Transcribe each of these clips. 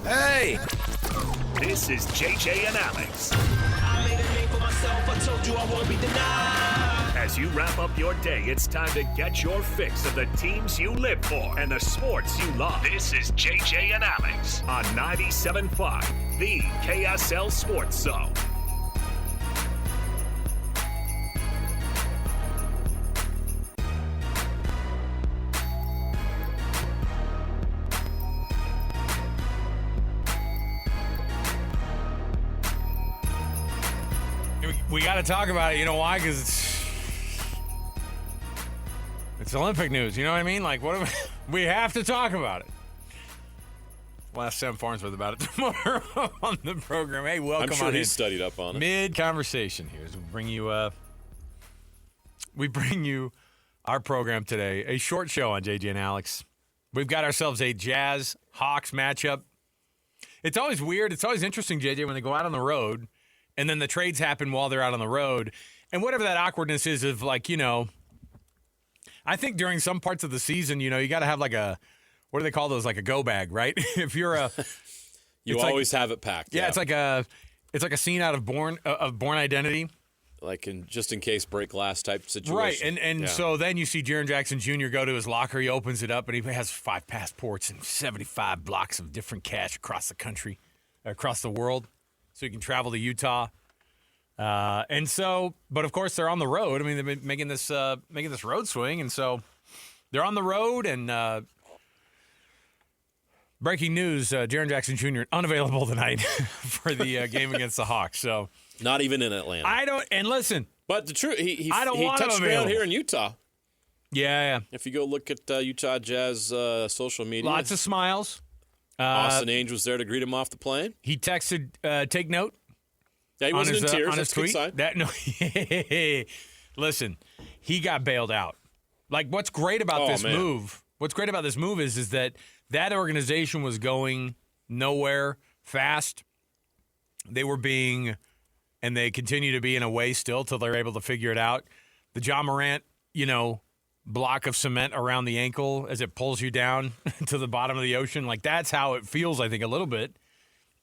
Hey! This is JJ and Alex. I made a name for myself. I told you I won't be denied. As you wrap up your day, it's time to get your fix of the teams you live for and the sports you love. This is JJ and Alex on 97.5, the KSL Sports Zone. We got to talk about it. You know why? Because it's Olympic news. You know what I mean? Like, we have to talk about it. We'll ask Sam Farnsworth about it tomorrow on the program. Hey, welcome. I'm sure on he's in. studied up on it. Mid-conversation here. So we bring you our program today, a short show on JJ and Alex. We've got ourselves a Jazz-Hawks matchup. It's always weird. It's always interesting, JJ, when they go out on the road and then the trades happen while they're out on the road. And whatever that awkwardness is of, like, you know, I think during some parts of the season, you know, you got to have like a, what do they call those? Like a go bag, right? If you're a, you always have it packed. Yeah, it's like a scene out of Born Identity. Like just in case break glass type situation. Right, and so then you see Jaren Jackson Jr. go to his locker, he opens it up, and he has 5 passports and 75 blocks of different cash across the country, across the world, so he can travel to Utah. And so, but of course they're on the road. I mean, they've been making this road swing, and so they're on the road. And breaking news: Jaren Jackson Jr. unavailable tonight for the game against the Hawks. So not even in Atlanta. I don't. And listen, but the truth, he want touched him ground available here in Utah. Yeah. If you go look at Utah Jazz social media, Lots of smiles. Austin Ainge was there to greet him off the plane. He texted, "Take note." Yeah, he wasn't in tears. On his That's a good tweet. sign. Listen, he got bailed out. Like, what's great about this move? What's great about this move is that organization was going nowhere fast. They were being, and they continue to be in a way still till they're able to figure it out. The John Morant, block of cement around the ankle as it pulls you down to the bottom of the ocean. Like, that's how it feels, I think, a little bit.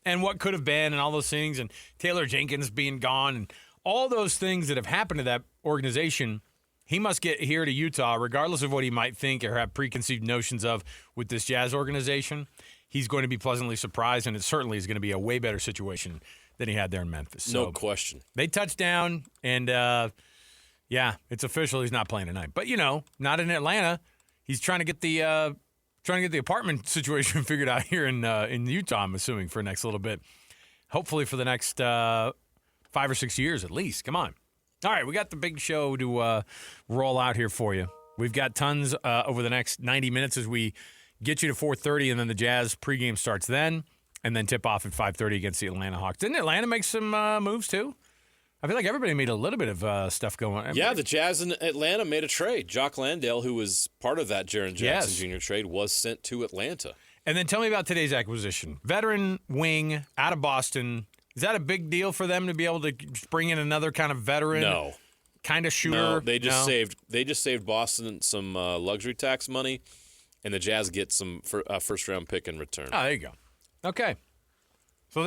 And what could have been and all those things, and Taylor Jenkins being gone, and all those things that have happened to that organization, he must get here to Utah, regardless of what he might think or have preconceived notions of with this Jazz organization. He's going to be pleasantly surprised, and it certainly is going to be a way better situation than he had there in Memphis. No question. They touched down, and, it's official. He's not playing tonight. But, not in Atlanta. He's trying to get the apartment situation figured out here in Utah, I'm assuming, for the next little bit. Hopefully for the next 5 or 6 years at least. Come on. All right, we got the big show to roll out here for you. We've got tons over the next 90 minutes as we get you to 4:30, and then the Jazz pregame starts then, and then tip off at 5:30 against the Atlanta Hawks. Didn't Atlanta make some moves too? I feel like everybody made a little bit of stuff going on. Yeah, the Jazz in Atlanta made a trade. Jock Landale, who was part of that Jaren Jackson Jr. trade, was sent to Atlanta. And then tell me about today's acquisition. Veteran wing out of Boston. Is that a big deal for them to be able to bring in another kind of veteran? No. Kind of shooter? No, they just saved Boston some luxury tax money, and the Jazz get some first-round pick in return. Oh, there you go. Okay. So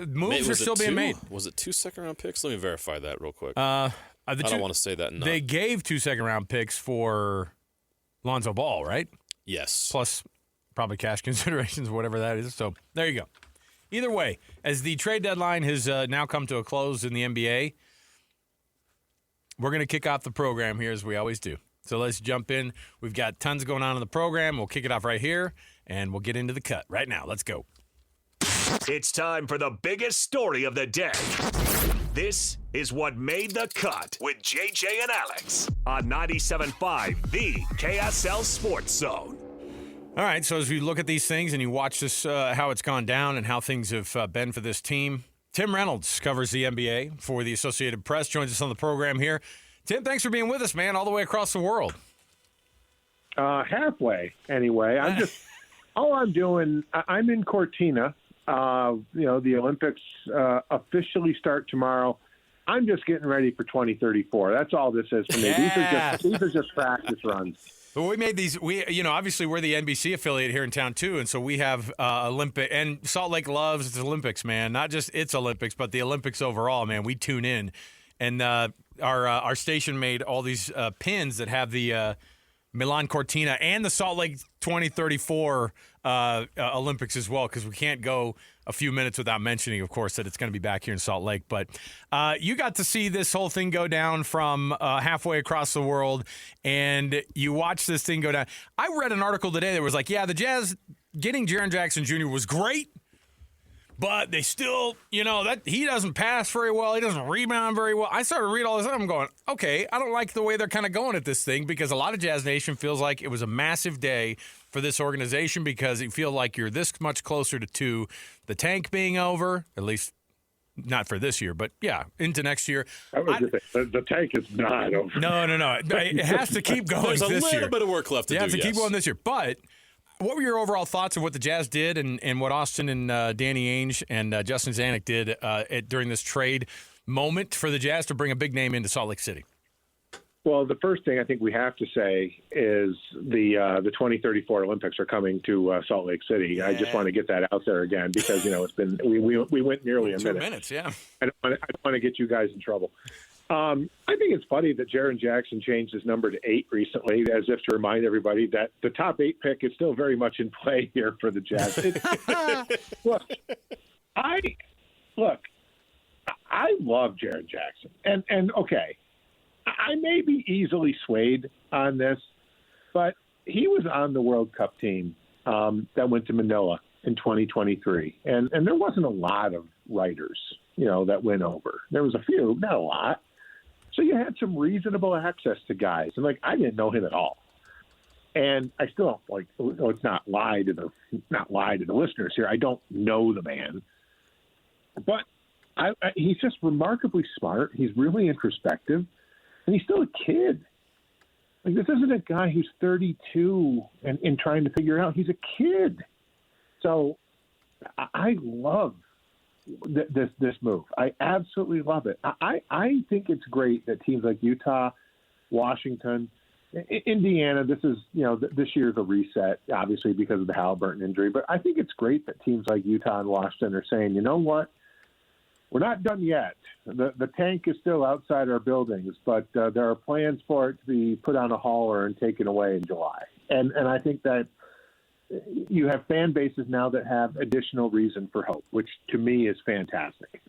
moves are still being made. Was it 2 second-round picks? Let me verify that real quick. I don't want to say that. They gave 2 second-round picks for Lonzo Ball, right? Yes. Plus probably cash considerations, whatever that is. So there you go. Either way, as the trade deadline has now come to a close in the NBA, we're going to kick off the program here as we always do. So let's jump in. We've got tons going on in the program. We'll kick it off right here, and we'll get into the cut right now. Let's go. It's time for the biggest story of the day. This is what made the cut with JJ and Alex on 97.5, the KSL Sports Zone. All right, so as we look at these things and you watch this, how it's gone down and how things have been for this team, Tim Reynolds covers the NBA for the Associated Press, joins us on the program here. Tim, thanks for being with us, man, all the way across the world. Halfway, anyway. All I'm doing, I'm in Cortina. The Olympics officially start tomorrow. I'm just getting ready for 2034. That's all this is for me. Yeah. These are just practice runs. Well, we made these. Obviously we're the NBC affiliate here in town too, and so we have Olympic, and Salt Lake loves its Olympics, man. Not just its Olympics, but the Olympics overall, man. We tune in, and our station made all these pins that have the Milan Cortina and the Salt Lake 2034 Olympics as well, because we can't go a few minutes without mentioning, of course, that it's going to be back here in Salt Lake. But you got to see this whole thing go down from halfway across the world, and you watched this thing go down. I read an article today that was like, yeah, the Jazz getting Jaren Jackson Jr. was great, but they still, that he doesn't pass very well. He doesn't rebound very well. I started to read all this, and I'm going, okay, I don't like the way they're kind of going at this thing, because a lot of Jazz Nation feels like it was a massive day for this organization, because you feel like you're this much closer to the tank being over, at least not for this year, but yeah, into next year. The tank is not over. No. It has to keep going this year. There's a little bit of work left to do, It has to keep going this year, but what were your overall thoughts of what the Jazz did and what Austin and Danny Ainge and Justin Zanuck did during this trade moment for the Jazz to bring a big name into Salt Lake City? Well, the first thing I think we have to say is the 2034 Olympics are coming to Salt Lake City. Yeah. I just want to get that out there again, because it's been we went nearly a 2 minute. 2 minutes, yeah. I don't want to get you guys in trouble. I think it's funny that Jaren Jackson changed his number to 8 recently, as if to remind everybody that the top 8 pick is still very much in play here for the Jazz. I love Jaren Jackson, and okay, I may be easily swayed on this, but he was on the World Cup team that went to Manila in 2023, and there wasn't a lot of writers, that went over. There was a few, not a lot. So you had some reasonable access to guys, and I didn't know him at all, and I still don't let's not lie to the listeners here. I don't know the man, but he's just remarkably smart. He's really introspective, and he's still a kid. This isn't a guy who's 32 and trying to figure it out. He's a kid. So I love this move. I absolutely love it. I think it's great that teams like Utah, Washington, Indiana, this is, this year's a reset, obviously, because of the Halliburton injury. But I think it's great that teams like Utah and Washington are saying, you know what? We're not done yet. The tank is still outside our buildings, but there are plans for it to be put on a hauler and taken away in July. And I think that you have fan bases now that have additional reason for hope, which to me is fantastic.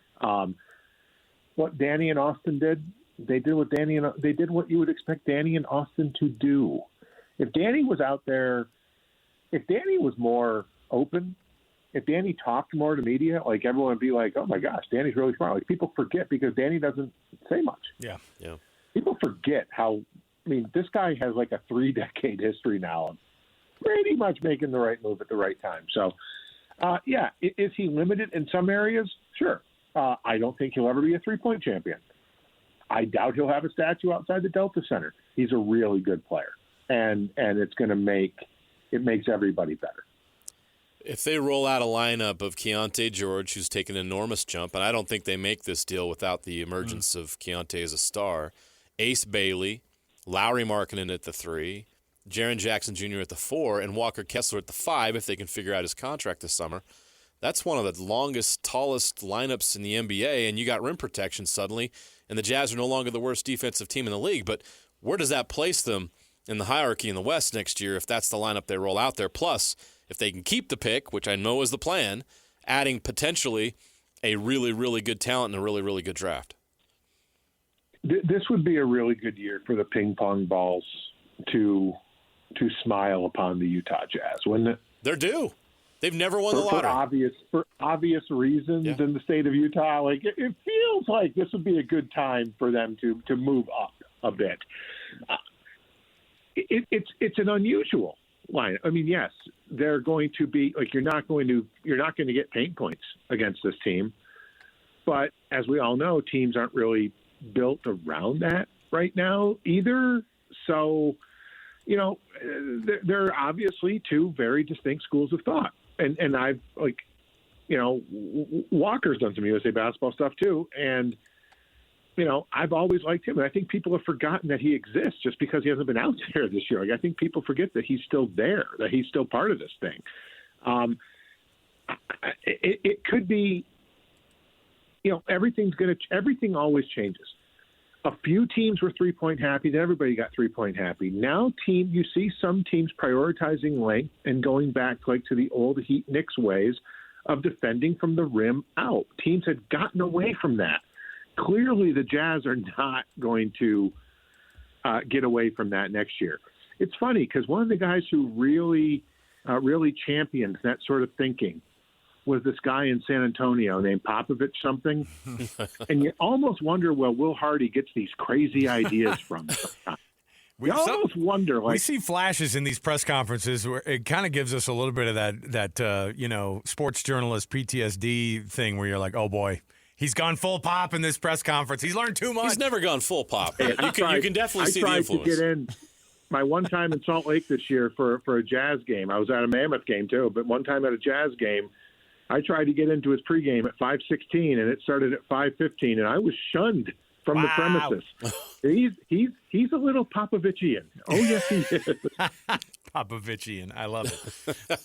What Danny and Austin did, they did what you would expect Danny and Austin to do. If Danny was out there, if Danny was more open, if Danny talked more to media, everyone would be like, oh my gosh, Danny's really smart. People forget because Danny doesn't say much. Yeah. People forget this guy has a 3-decade history now of pretty much making the right move at the right time. So, is he limited in some areas? Sure. I don't think he'll ever be a 3-point champion. I doubt he'll have a statue outside the Delta Center. He's a really good player, and it's going to makes everybody better. If they roll out a lineup of Keontae George, who's taken an enormous jump, and I don't think they make this deal without the emergence of Keontae as a star, Ace Bailey, Lauri Markkanen at the 3, Jaren Jackson Jr. at the 4, and Walker Kessler at the 5 if they can figure out his contract this summer. That's one of the longest, tallest lineups in the NBA, and you got rim protection suddenly, and the Jazz are no longer the worst defensive team in the league. But where does that place them in the hierarchy in the West next year if that's the lineup they roll out there? Plus, if they can keep the pick, which I know is the plan, adding potentially a really, really good talent and a really, really good draft. This would be a really good year for the ping pong balls to smile upon the Utah Jazz, wouldn't it? They're due. They've never won the lottery. For obvious reasons in the state of Utah. It feels like this would be a good time for them to move up a bit. It's an unusual line. Yes, they're going to be you're not going to get paint points against this team. But as we all know, teams aren't really built around that right now either. So, there are obviously two very distinct schools of thought. And I've Walker's done some USA basketball stuff too. And I've always liked him, and I think people have forgotten that he exists just because he hasn't been out there this year. Like, I think people forget that he's still there, that he's still part of this thing. It could be, everything always changes. A few teams were 3-point happy, then everybody got 3-point happy. Now you see some teams prioritizing length and going back to the old Heat Knicks ways of defending from the rim out. Teams had gotten away from that. Clearly, the Jazz are not going to get away from that next year. It's funny because one of the guys who really championed that sort of thinking was this guy in San Antonio named Popovich something. And you almost wonder, Will Hardy gets these crazy ideas from. We almost wonder. We see flashes in these press conferences where it kind of gives us a little bit of that sports journalist PTSD thing where you're like, oh, boy. He's gone full pop in this press conference. He's learned too much. He's never gone full pop. You can definitely see the influence. I tried to get in my one time in Salt Lake this year for a Jazz game. I was at a Mammoth game, too. But one time at a Jazz game, I tried to get into his pregame at 5:16, and it started at 5:15, and I was shunned from the premises. He's a little Popovichian. Oh, yes, he is. Popovichian. I love it.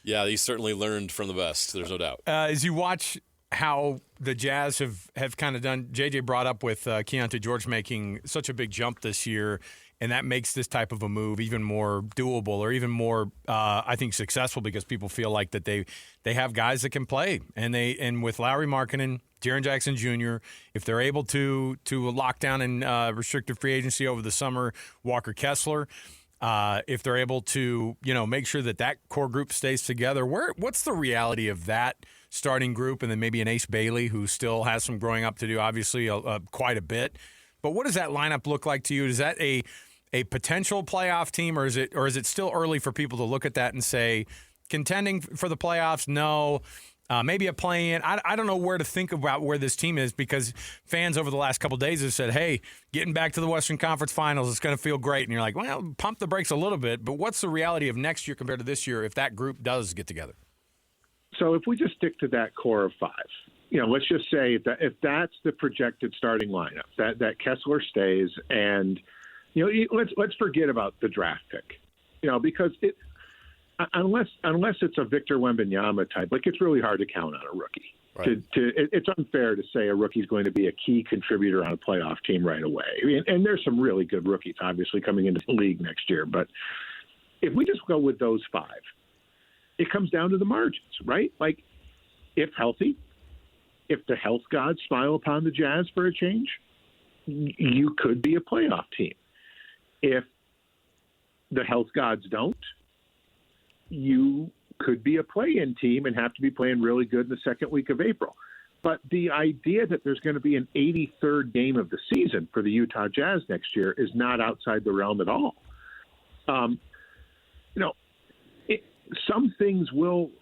Yeah, he certainly learned from the best. There's no doubt. As you watch how the Jazz have kind of done, JJ brought up with Keontae George making such a big jump this year, and that makes this type of a move even more doable or even more, I think, successful because people feel like that they have guys that can play. And with Lauri Markkanen, Jaren Jackson Jr., if they're able to lock down in restricted free agency over the summer, Walker Kessler, if they're able to, make sure that core group stays together, what's the reality of that starting group, and then maybe an Ace Bailey who still has some growing up to do, obviously quite a bit. But what does that lineup look like to you? Is that a potential playoff team, or is it still early for people to look at that and say contending for the playoffs? No, maybe a play-in. I don't know where to think about where this team is because fans over the last couple of days have said, hey, getting back to the Western Conference Finals is going to feel great. And you're like, well, pump the brakes a little bit. But what's the reality of next year compared to this year if that group does get together? So if we just stick to that core of five, let's just say that if that's the projected starting lineup, that Kessler stays, and let's forget about the draft pick, because unless it's a Victor Wembanyama type, it's really hard to count on a rookie. Right. It's unfair to say a rookie's going to be a key contributor on a playoff team right away. And there's some really good rookies, obviously, coming into the league next year. But if we just go with those five, it comes down to the margins, right? If healthy, if the health gods smile upon the Jazz for a change, you could be a playoff team. If the health gods don't, you could be a play-in team and have to be playing really good in the second week of April. But the idea that there's going to be an 83rd game of the season for the Utah Jazz next year is not outside the realm at all. Some things will,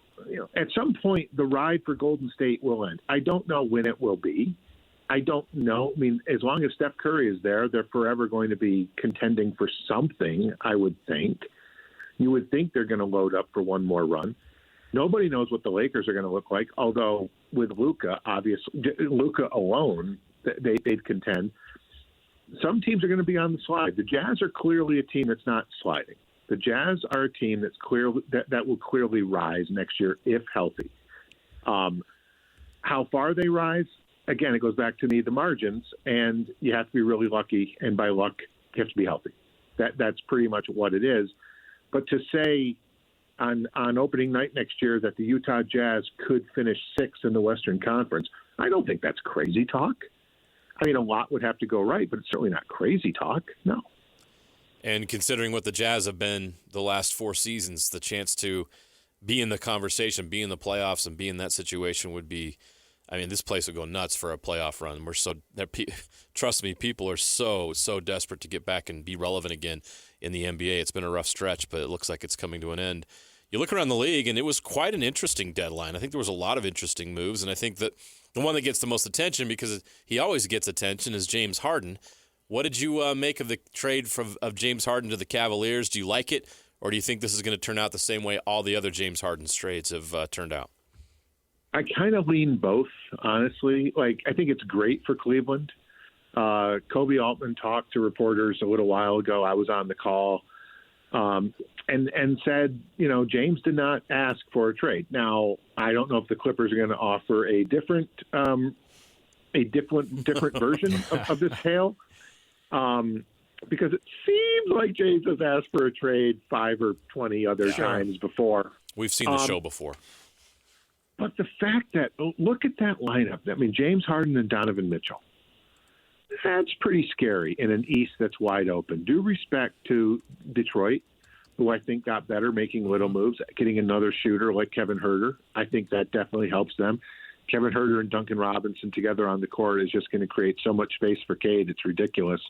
at some point, the ride for Golden State will end. I don't know when it will be. I don't know. I mean, as long as Steph Curry is there, they're forever going to be contending for something, I would think. You would think they're going to load up for one more run. Nobody knows what the Lakers are going to look like, although with Luka, obviously, Luka alone, they'd contend. Some teams are going to be on the slide. The Jazz are clearly a team that's not sliding. The Jazz are a team that's that will clearly rise next year if healthy. How far they rise, again, it goes back to the margins, and you have to be really lucky, and by luck, you have to be healthy. That's pretty much what it is. But to say on opening night next year that the Utah Jazz could finish sixth in the Western Conference, I don't think that's crazy talk. I mean, a lot would have to go right, but it's certainly not crazy talk. No. And considering what the Jazz have been the last 4 seasons, the chance to be in the conversation, be in the playoffs, and be in that situation would be, I mean, this place would go nuts for a playoff run. Trust me, people are so desperate to get back and be relevant again in the NBA. It's been a rough stretch, but it looks like it's coming to an end. You look around the league, and it was quite an interesting deadline. I think there was a lot of interesting moves, and I think that the one that gets the most attention, because he always gets attention, is James Harden. What did you make of the trade of James Harden to the Cavaliers? Do you like it, or do you think this is going to turn out the same way all the other James Harden trades have turned out? I kind of lean both, honestly. I think it's great for Cleveland. Kobe Altman talked to reporters a little while ago. I was on the call, and said, James did not ask for a trade. Now, I don't know if the Clippers are going to offer a different version of this tale, because it seems like James has asked for a trade 5 or 20 other times before. We've seen the show before. But the fact that, look at that lineup. I mean, James Harden and Donovan Mitchell. That's pretty scary in an East that's wide open. Due respect to Detroit, who I think got better, making little moves, getting another shooter like Kevin Huerter. I think that definitely helps them. Kevin Huerter and Duncan Robinson together on the court is just going to create so much space for Cade. It's ridiculous.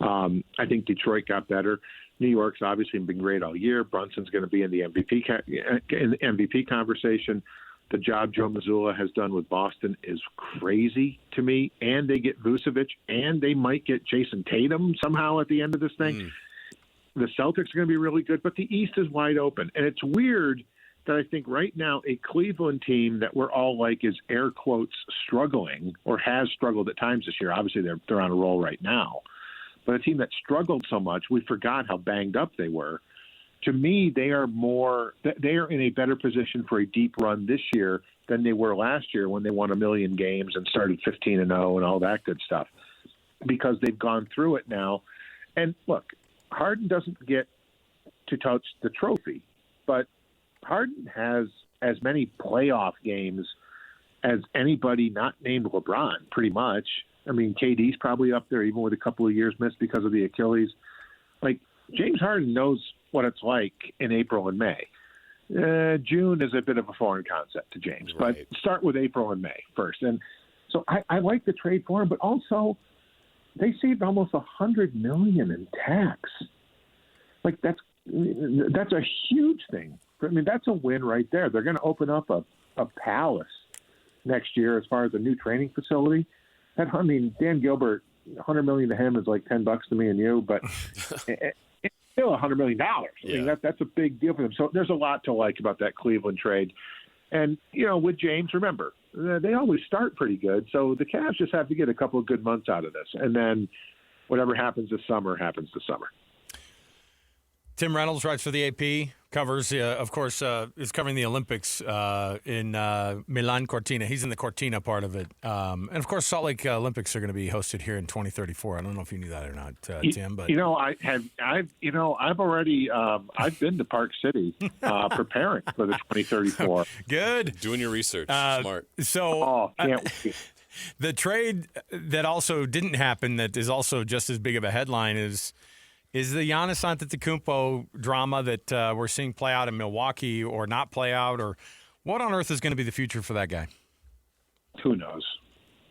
I think Detroit got better. New York's obviously been great all year. Brunson's going to be in the MVP conversation. The job Joe Mazzulla has done with Boston is crazy to me. And they get Vucevic, and they might get Jason Tatum somehow at the end of this thing. The Celtics are going to be really good, but the East is wide open. And it's weird that I think right now a Cleveland team that we're all like is air quotes struggling, or has struggled at times this year. Obviously, they're on a roll right now. But a team that struggled so much, we forgot how banged up they were. To me, they are in a better position for a deep run this year than they were last year when they won 1 million games and started 15-0 and all that good stuff, because they've gone through it now. And look, Harden doesn't get to touch the trophy, but Harden has as many playoff games as anybody not named LeBron, pretty much. I mean, KD's probably up there, even with a couple of years missed because of the Achilles. Like, James Harden knows what it's like in April and May. June is a bit of a foreign concept to James, right. But start with April and May first. And so I like the trade for him, but also they saved almost $100 million in tax. Like, that's a huge thing. I mean, that's a win right there. They're going to open up a palace next year as far as a new training facility. Dan Gilbert, $100 million to him is like $10 to me and you, but it's still $100 million. I mean, that's a big deal for them. So there's a lot to like about that Cleveland trade. And, with James, remember, they always start pretty good. So the Cavs just have to get a couple of good months out of this. And then whatever happens this summer happens this summer. Tim Reynolds writes for the AP, covers, is covering the Olympics in Milan Cortina. He's in the Cortina part of it. And, of course, Salt Lake Olympics are going to be hosted here in 2034. I don't know if you knew that or not, Tim. But I've already I've been to Park City preparing for the 2034. Good. Doing your research. Smart. So can't wait. The trade that also didn't happen that is also just as big of a headline is the Giannis Antetokounmpo drama that we're seeing play out in Milwaukee or not play out, or what on earth is going to be the future for that guy? Who knows?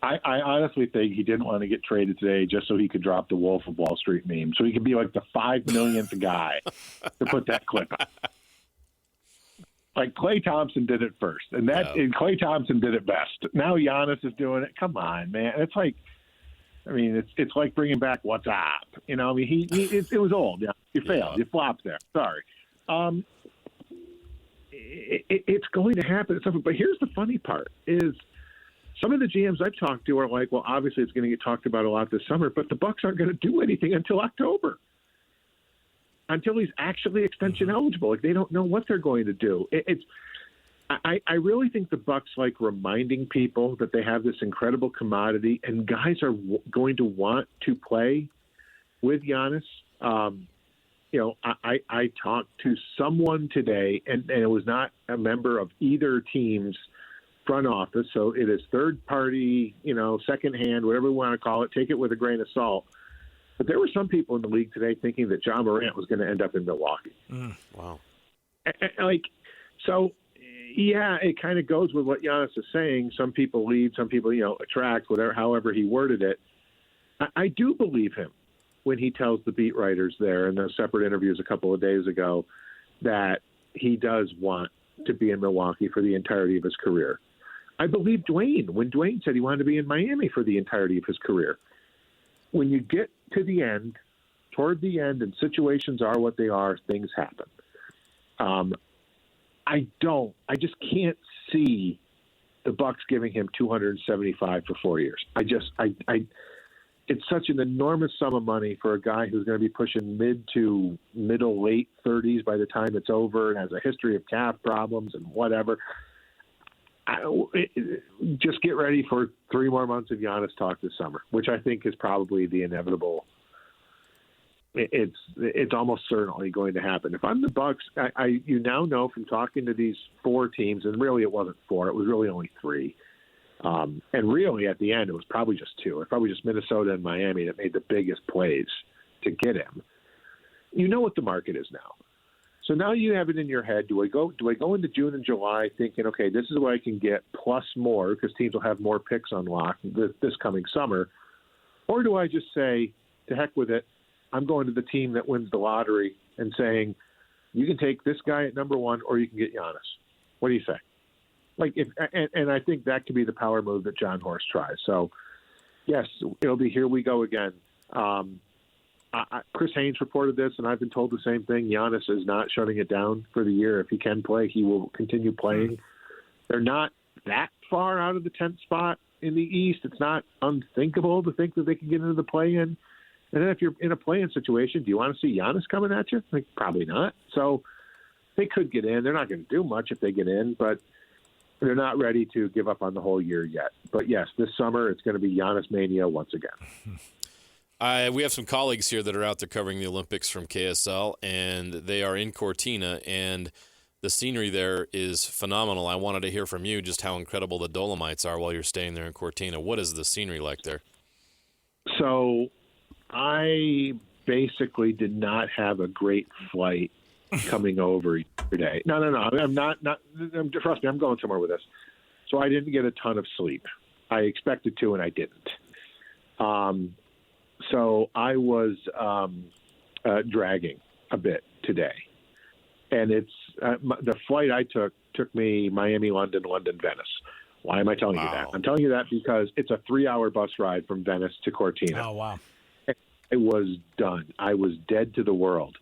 I honestly think he didn't want to get traded today just so he could drop the Wolf of Wall Street meme, so he could be like the 5 millionth guy to put that clip on. Like Klay Thompson did it first, and Klay Thompson did it best. Now Giannis is doing it. Come on, man. It's like, it's like bringing back WhatsApp. It was old. Yeah, you failed. You flopped there. Sorry. It's going to happen. But here's the funny part: is some of the GMs I've talked to are like, well, obviously it's going to get talked about a lot this summer, but the Bucks aren't going to do anything until October, until he's actually extension eligible. Like, they don't know what they're going to do. I really think the Bucks like reminding people that they have this incredible commodity, and guys are going to want to play with Giannis. I talked to someone today, and it was not a member of either team's front office, so it is third party, secondhand, whatever we want to call it. Take it with a grain of salt. But there were some people in the league today thinking that John Morant was going to end up in Milwaukee. Wow. Yeah, it kind of goes with what Giannis is saying. Some people lead, some people, attract, however he worded it. I do believe him when he tells the beat writers there in those separate interviews a couple of days ago that he does want to be in Milwaukee for the entirety of his career. I believe Dwayne when Dwayne said he wanted to be in Miami for the entirety of his career. When you get to the end, toward the end, and situations are what they are, things happen. I just can't see the Bucks giving him $275 for 4 years. it's such an enormous sum of money for a guy who's going to be pushing mid to late 30s by the time it's over and has a history of calf problems and whatever. Just get ready for 3 more months of Giannis talk this summer, which I think is probably the inevitable. It's almost certainly going to happen. If I'm the Bucks, you now know from talking to these 4 teams, and really it wasn't 4, it was really only 3. And really at the end it was probably just 2. It was probably just Minnesota and Miami that made the biggest plays to get him. You know what the market is now. So now you have it in your head. Do I go into June and July thinking, okay, this is what I can get plus more because teams will have more picks on lock this coming summer? Or do I just say, to heck with it, I'm going to the team that wins the lottery and saying, you can take this guy at number 1 or you can get Giannis. What do you say? And I think that could be the power move that John Horst tries. So, yes, it'll be here we go again. Chris Haynes reported this, and I've been told the same thing. Giannis is not shutting it down for the year. If he can play, he will continue playing. They're not that far out of the 10th spot in the East. It's not unthinkable to think that they can get into the play-in. And then if you're in a play-in situation, do you want to see Giannis coming at you? Probably not. So they could get in. They're not going to do much if they get in, but they're not ready to give up on the whole year yet. But, yes, this summer it's going to be Giannis mania once again. We have some colleagues here that are out there covering the Olympics from KSL, and they are in Cortina, and the scenery there is phenomenal. I wanted to hear from you just how incredible the Dolomites are while you're staying there in Cortina. What is the scenery like there? So I basically did not have a great flight coming over today. No. I'm not. Trust me, I'm going somewhere with this. So I didn't get a ton of sleep. I expected to, and I didn't. So I was dragging a bit today, and it's the flight I took me Miami, London, Venice. Why am I telling you that? I'm telling you that because it's a 3-hour bus ride from Venice to Cortina. Oh, wow. I was done. I was dead to the world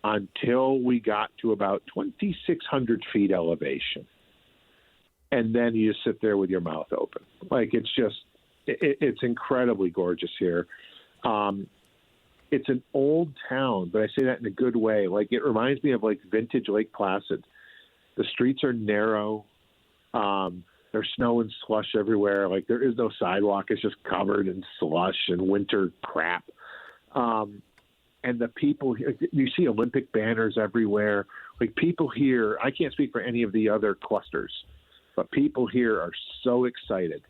until we got to about 2,600 feet elevation. And then you just sit there with your mouth open. It's incredibly gorgeous here. It's an old town, but I say that in a good way. It reminds me of vintage Lake Placid. The streets are narrow. There's snow and slush everywhere. There is no sidewalk. It's just covered in slush and winter crap. And the people, you see Olympic banners everywhere. People here, I can't speak for any of the other clusters, but people here are so excited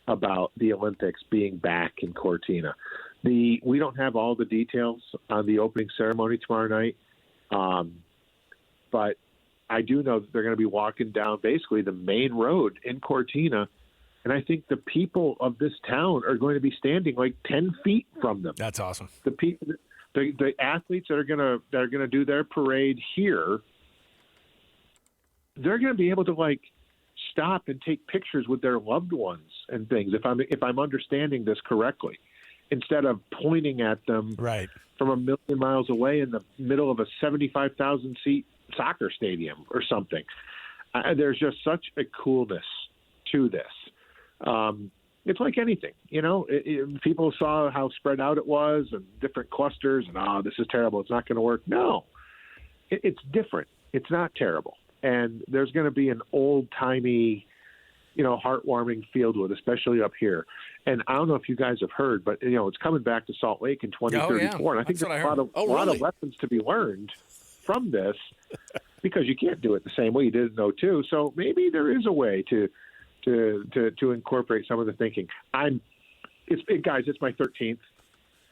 about the Olympics being back in Cortina. We don't have all the details on the opening ceremony tomorrow night, but I do know that they're going to be walking down basically the main road in Cortina, and I think the people of this town are going to be standing 10 feet from them. That's awesome. The athletes that are going to do their parade here, they're going to be able to stop and take pictures with their loved ones and things. If I'm understanding this correctly, instead of pointing at them right from a million miles away in the middle of a 75,000 seat soccer stadium or something. There's just such a coolness to this. It's like anything, people saw how spread out it was and different clusters and, this is terrible. It's not going to work. No, it's different. It's not terrible. And there's going to be an old timey, heartwarming feel to it, especially up here. And I don't know if you guys have heard, but it's coming back to Salt Lake in 2034. Oh, yeah. And I think there's a lot of lessons to be learned from this because you can't do it the same way you did in 02. So maybe there is a way to incorporate some of the thinking. Guys, it's my 13th.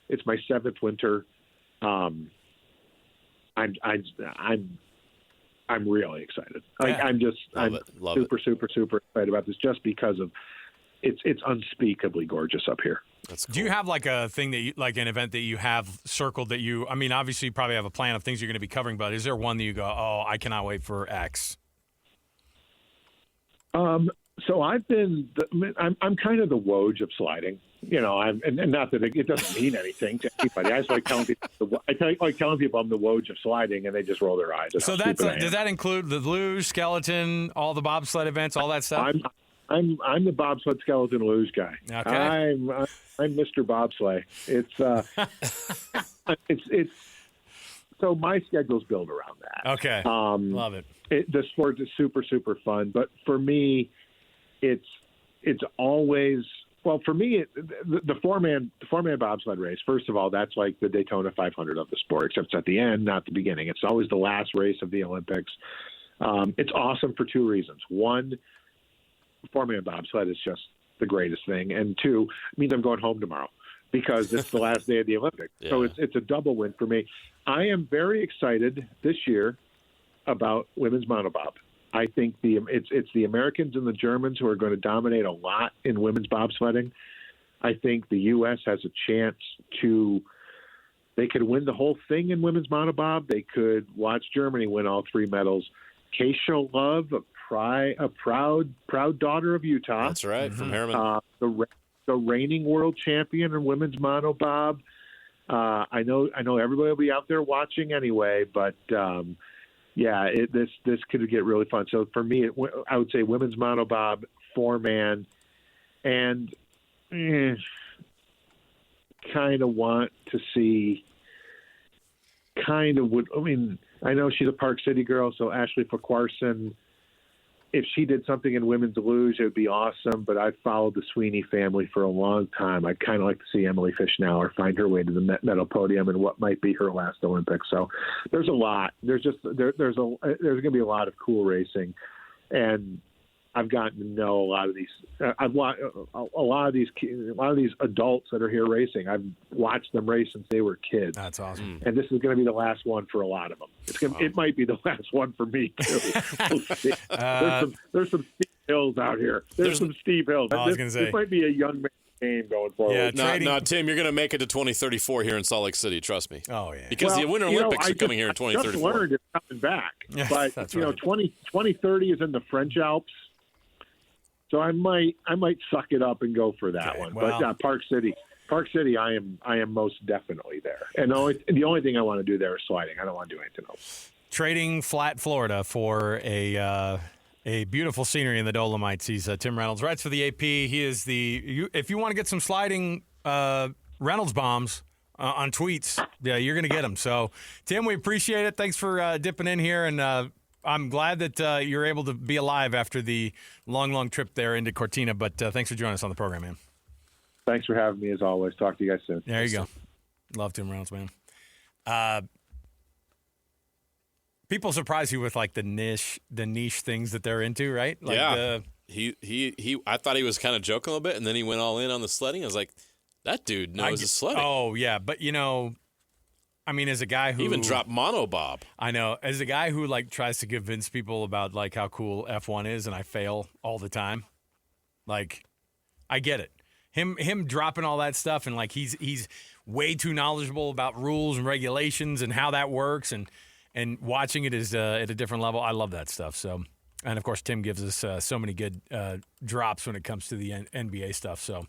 It's my 7th winter. I'm really excited. I'm super excited about this just because of it's unspeakably gorgeous up here. That's cool. Do you have a thing that an event that you have circled that obviously you probably have a plan of things you're going to be covering, but is there one that you go, I cannot wait for X? So I'm kind of the Woj of sliding. And not that it doesn't mean anything to anybody. I just like telling people I'm the Woj of sliding, and they just roll their eyes. So does that include the luge, skeleton, all the bobsled events, all that stuff? I'm the bobsled skeleton luge guy. Okay. I'm Mr. Bobsleigh. It's so my schedule's built around that. Okay. Love it. The sport is super, super fun, but for me, it's always, well, for me, the four-man bobsled race, first of all, that's like the Daytona 500 of the sport, except it's at the end, not the beginning. It's always the last race of the Olympics. It's awesome for two reasons. One, four-man bobsled is just the greatest thing. And two, it means I'm going home tomorrow because it's the last day of the Olympics. Yeah. So it's a double win for me. I am very excited this year about women's monobob. I think it's the Americans and the Germans who are going to dominate a lot in women's bobsledding. I think the U.S. has a chance they could win the whole thing in women's monobob. They could watch Germany win all three medals. Keisha Love, a proud daughter of Utah. That's right, from Harriman. The reigning world champion in women's monobob. I know everybody will be out there watching anyway, but this could get really fun. So for me, I would say women's monobob, four-man, and kind of want to see. I know she's a Park City girl, so Ashley Farquharson, if she did something in women's luge, it would be awesome, but I've followed the Sweeney family for a long time. I'd kind of like to see Emily Fishnauer find her way to the medal podium in what might be her last Olympics. So there's a lot. There's going to be a lot of cool racing, and I've gotten to know a lot of these. I've watched a lot of these adults that are here racing. I've watched them race since they were kids. That's awesome. And this is going to be the last one for a lot of them. It might be the last one for me too. There's some steep hills out here. There's some steep hills. I was going to say, this might be a young man game going forward. Yeah, no, Tim, you're going to make it to 2034 here in Salt Lake City. Trust me. Oh yeah. Because the Winter Olympics are coming here in 2034. I just learned it's coming back, but that's 2030 is in the French Alps. So I might suck it up and go for that one. Well, but Park City, I am most definitely there. And the only thing I want to do there is sliding. I don't want to do anything else. Trading flat Florida for a beautiful scenery in the Dolomites. He's Tim Reynolds, writes for the AP. He is if you want to get some sliding Reynolds bombs on tweets, yeah, you're going to get them. So Tim, we appreciate it. Thanks for dipping in here, and I'm glad that you're able to be alive after the long trip there into Cortina, but thanks for joining us on the program, man. Thanks for having me, as always. Talk to you guys soon. There you go. Love Tim Reynolds, man. People surprise you with, like, the niche things that they're into, right? Like he I thought he was kind of joking a little bit, and then he went all in on the sledding. I was like, that dude knows his sledding. Oh, yeah, but, I mean, as a guy who... He even dropped monobob. I know. As a guy who, like, tries to convince people about, like, how cool F1 is, and I fail all the time, like, I get it. Him dropping all that stuff, and, like, he's way too knowledgeable about rules and regulations and how that works, and watching it is at a different level. I love that stuff. So, and, of course, Tim gives us so many good drops when it comes to the NBA stuff, so...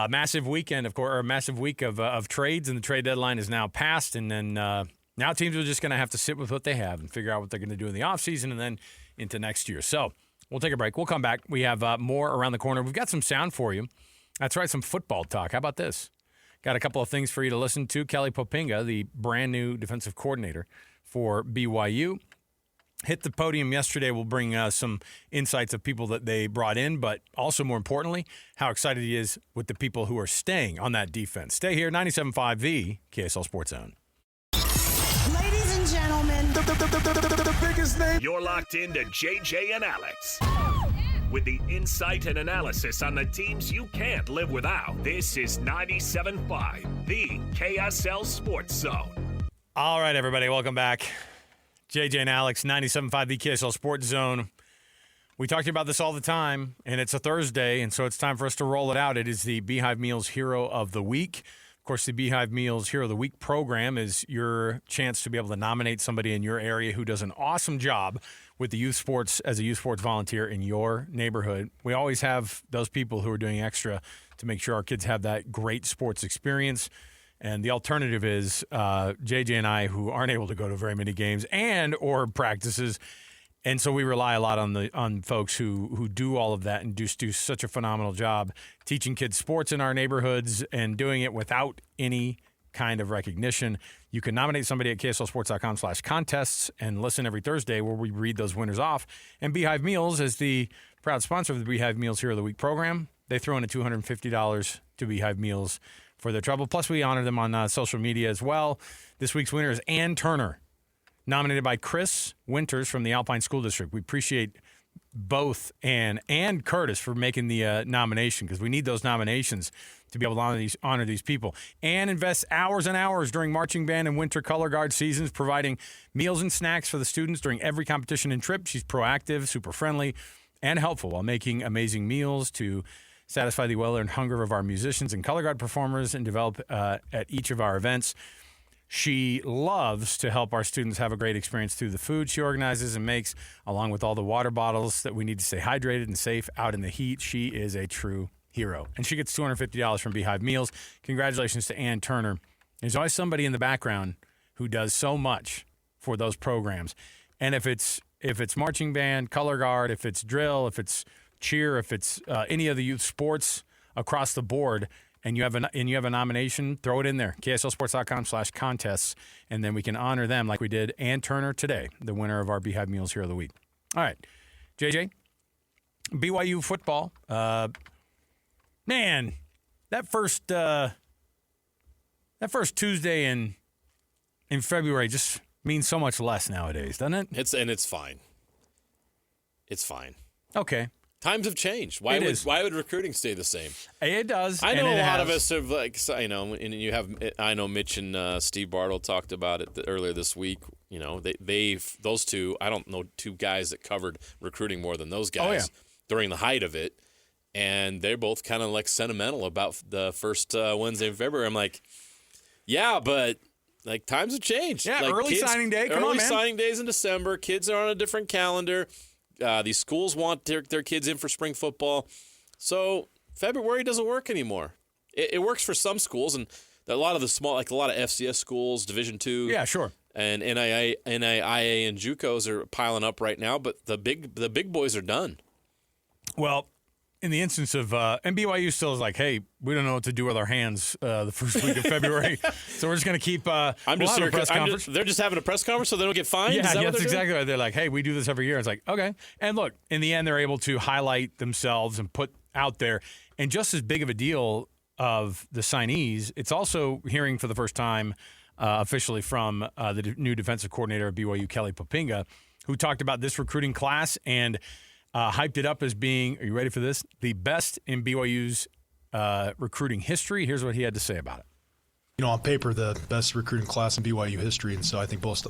massive weekend, of course, or a massive week of trades, and the trade deadline is now passed. And then now teams are just going to have to sit with what they have and figure out what they're going to do in the offseason and then into next year. So we'll take a break. We'll come back. We have more around the corner. We've got some sound for you. That's right, some football talk. How about this? Got a couple of things for you to listen to. Kelly Poppinga, the brand new defensive coordinator for BYU, hit the podium yesterday. We'll bring some insights of people that they brought in, but also, more importantly, how excited he is with the people who are staying on that defense. Stay here, 97.5 The KSL Sports Zone. Ladies and gentlemen, the biggest name. You're locked into JJ and Alex. With the insight and analysis on the teams you can't live without. This is 97.5 The KSL Sports Zone. All right, everybody, welcome back. JJ and Alex, 97.5 The KSL Sports Zone. We talk to you about this all the time, and it's a Thursday, and so it's time for us to roll it out. It is the Beehive Meals Hero of the Week. Of course, the Beehive Meals Hero of the Week program is your chance to be able to nominate somebody in your area who does an awesome job with the youth sports as a youth sports volunteer in your neighborhood. We always have those people who are doing extra to make sure our kids have that great sports experience. And the alternative is JJ and I, who aren't able to go to very many games and or practices, And so we rely a lot on folks who do all of that and do such a phenomenal job teaching kids sports in our neighborhoods and doing it without any kind of recognition. You can nominate somebody at KSLSports.com/contests and listen every Thursday where we read those winners off. And Beehive Meals is the proud sponsor of the Beehive Meals Hero of the Week program. They throw in a $250 to Beehive Meals for their trouble. Plus, we honor them on social media as well. This week's winner is Ann Turner, nominated by Chris Winters from the Alpine School District. We appreciate both Ann and Curtis for making the nomination, because we need those nominations to be able to honor these people. Ann invests hours and hours during marching band and winter color guard seasons, providing meals and snacks for the students during every competition and trip. She's proactive, super friendly, and helpful while making amazing meals to satisfy the well-earned hunger of our musicians and color guard performers and develop at each of our events. She loves to help our students have a great experience through the food she organizes and makes, along with all the water bottles that we need to stay hydrated and safe out in the heat. She is a true hero. And she gets $250 from Beehive Meals. Congratulations to Ann Turner. There's always somebody in the background who does so much for those programs. And if it's marching band, color guard, if it's drill, if it's cheer, if it's any of the youth sports across the board, and you have a nomination, throw it in there. KSLSports.com/contests, and then we can honor them like we did Ann Turner today, the winner of our Beehive Meals Hero of the Week. All right, JJ, BYU football. Man, that first Tuesday in February just means so much less nowadays, doesn't it? It's fine. It's fine. Okay. Times have changed. Why would recruiting stay the same? It does. I know a lot of us have, I know Mitch and Steve Bartle talked about it earlier this week. You know, those two, I don't know two guys that covered recruiting more than those guys during the height of it. And they're both kind of like sentimental about the first Wednesday in February. I'm like, yeah, but like times have changed. Yeah, like, early signing day. Come on, man. Early signing days in December. Kids are on a different calendar. These schools want their kids in for spring football. So February doesn't work anymore. It works for some schools, and a lot of the small, like a lot of FCS schools, Division II. Yeah, sure. And NAIA and JUCOs are piling up right now, but the big boys are done. Well, in the instance of and BYU still is like, hey, we don't know what to do with our hands the first week of February, so we're just going to keep. I'm just here. They're just having a press conference so they don't get fined. Yeah, that's exactly doing? right. They're like, hey, we do this every year. It's like, okay, and look, in the end, they're able to highlight themselves and put out there, and just as big of a deal of the signees, it's also hearing for the first time officially from the new defensive coordinator of BYU, Kelly Poppinga, who talked about this recruiting class and hyped it up as being, are you ready for this, the best in BYU's recruiting history. Here's what he had to say about it. You know, on paper, the best recruiting class in BYU history, and so I think both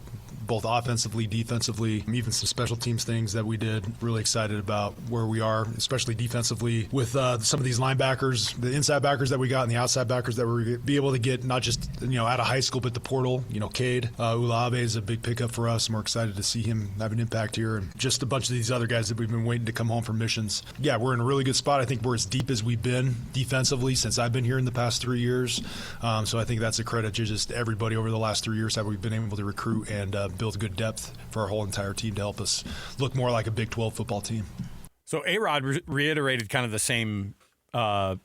offensively, defensively, even some special teams things that we did. Really excited about where we are, especially defensively, with some of these linebackers, the inside backers that we got and the outside backers that we're be able to get, not just out of high school, but the portal. Cade Ulave is a big pickup for us, and we're excited to see him have an impact here, and just a bunch of these other guys that we've been waiting to come home from missions. Yeah, we're in a really good spot. I think we're as deep as we've been defensively since I've been here in the past 3 years. So I think that's a credit to just everybody over the last 3 years, how we've been able to recruit and build good depth for our whole entire team to help us look more like a Big 12 football team. So A-Rod reiterated kind of the same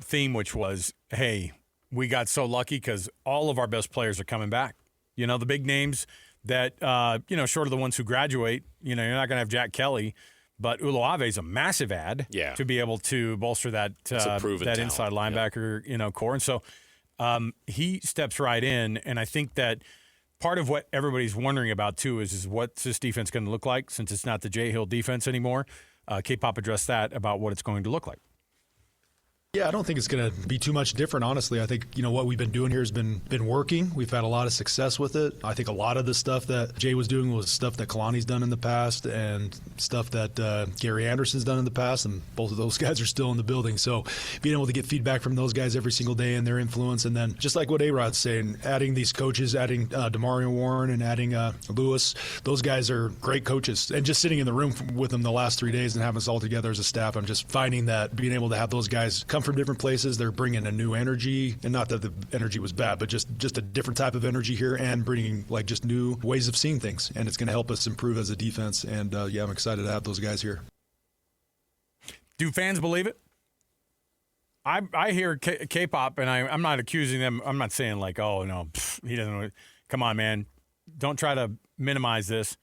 theme, which was, hey, we got so lucky because all of our best players are coming back. The big names that, short of the ones who graduate, you're not going to have Jack Kelly, but Ulave is a massive ad to be able to bolster that inside linebacker core. And so he steps right in, and I think that part of what everybody's wondering about, too, is what's this defense going to look like since it's not the Jay Hill defense anymore. K-Pop addressed that about what it's going to look like. Yeah, I don't think it's going to be too much different, honestly. I think, what we've been doing here has been working. We've had a lot of success with it. I think a lot of the stuff that Jay was doing was stuff that Kalani's done in the past and stuff that Gary Anderson's done in the past, and both of those guys are still in the building. So being able to get feedback from those guys every single day and their influence, and then just like what A-Rod's saying, adding these coaches, adding DeMario Warren and adding Lewis, those guys are great coaches. And just sitting in the room with them the last 3 days and having us all together as a staff, I'm just finding that being able to have those guys come from different places. They're bringing a new energy, and not that the energy was bad, but just a different type of energy here, and bringing like just new ways of seeing things. And it's going to help us improve as a defense. And yeah, I'm excited to have those guys here. Do fans believe it? I hear K-pop, and I'm not accusing them. I'm not saying like, oh no, he doesn't know. Come on, man, don't try to minimize this.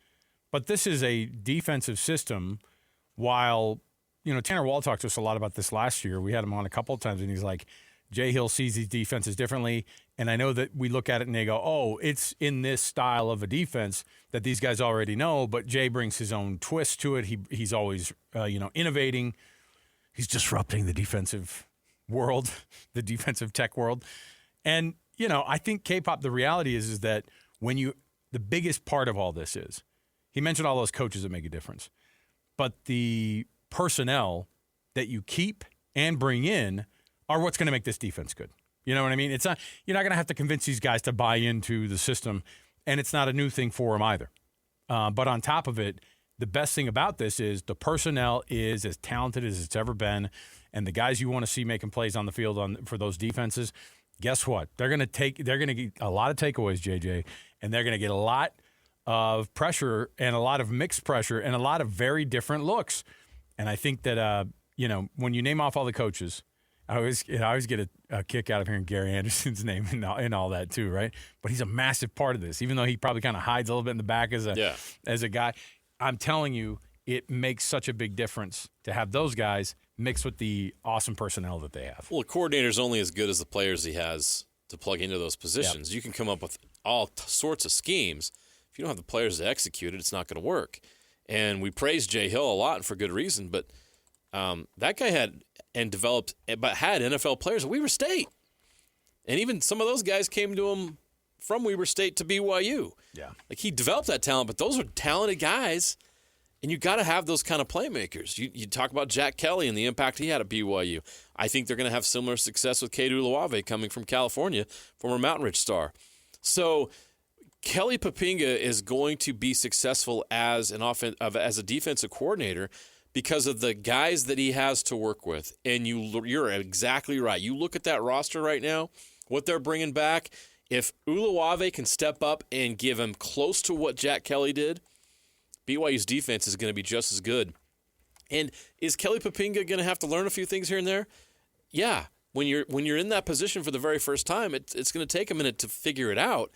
But this is a defensive system. While Tanner Wall talked to us a lot about this last year. We had him on a couple of times, and he's like, Jay Hill sees these defenses differently. And I know that we look at it and they go, oh, it's in this style of a defense that these guys already know. But Jay brings his own twist to it. He's always innovating. He's disrupting the defensive world, the defensive tech world. And, I think K-pop, the reality is that the biggest part of all this is, he mentioned all those coaches that make a difference. But the personnel that you keep and bring in are what's going to make this defense good. You know what I mean? It's not, you're not going to have to convince these guys to buy into the system, and it's not a new thing for them either. But on top of it, the best thing about this is the personnel is as talented as it's ever been, and the guys you want to see making plays on the field for those defenses, guess what? They're going to get a lot of takeaways, JJ, and they're going to get a lot of pressure and a lot of mixed pressure and a lot of very different looks. And I think that when you name off all the coaches, I always get a kick out of hearing Gary Anderson's name and all that too, right? But he's a massive part of this, even though he probably kind of hides a little bit in the back as a guy. I'm telling you, it makes such a big difference to have those guys mixed with the awesome personnel that they have. Well, a coordinator's only as good as the players he has to plug into those positions. Yep. You can come up with all sorts of schemes. If you don't have the players to execute it, it's not going to work. And we praise Jay Hill a lot, and for good reason, but that guy had NFL players at Weber State. And even some of those guys came to him from Weber State to BYU. Yeah. Like, he developed that talent, but those are talented guys, and you got to have those kind of playmakers. You talk about Jack Kelly and the impact he had at BYU. I think they're going to have similar success with Kedu Uluave coming from California, former Mountain Ridge star. So Kelly Poppinga is going to be successful as a defensive coordinator because of the guys that he has to work with. And you're exactly right. You look at that roster right now, what they're bringing back. If Uluave can step up and give him close to what Jack Kelly did, BYU's defense is going to be just as good. And is Kelly Poppinga going to have to learn a few things here and there? Yeah. When you're in that position for the very first time, it's going to take a minute to figure it out.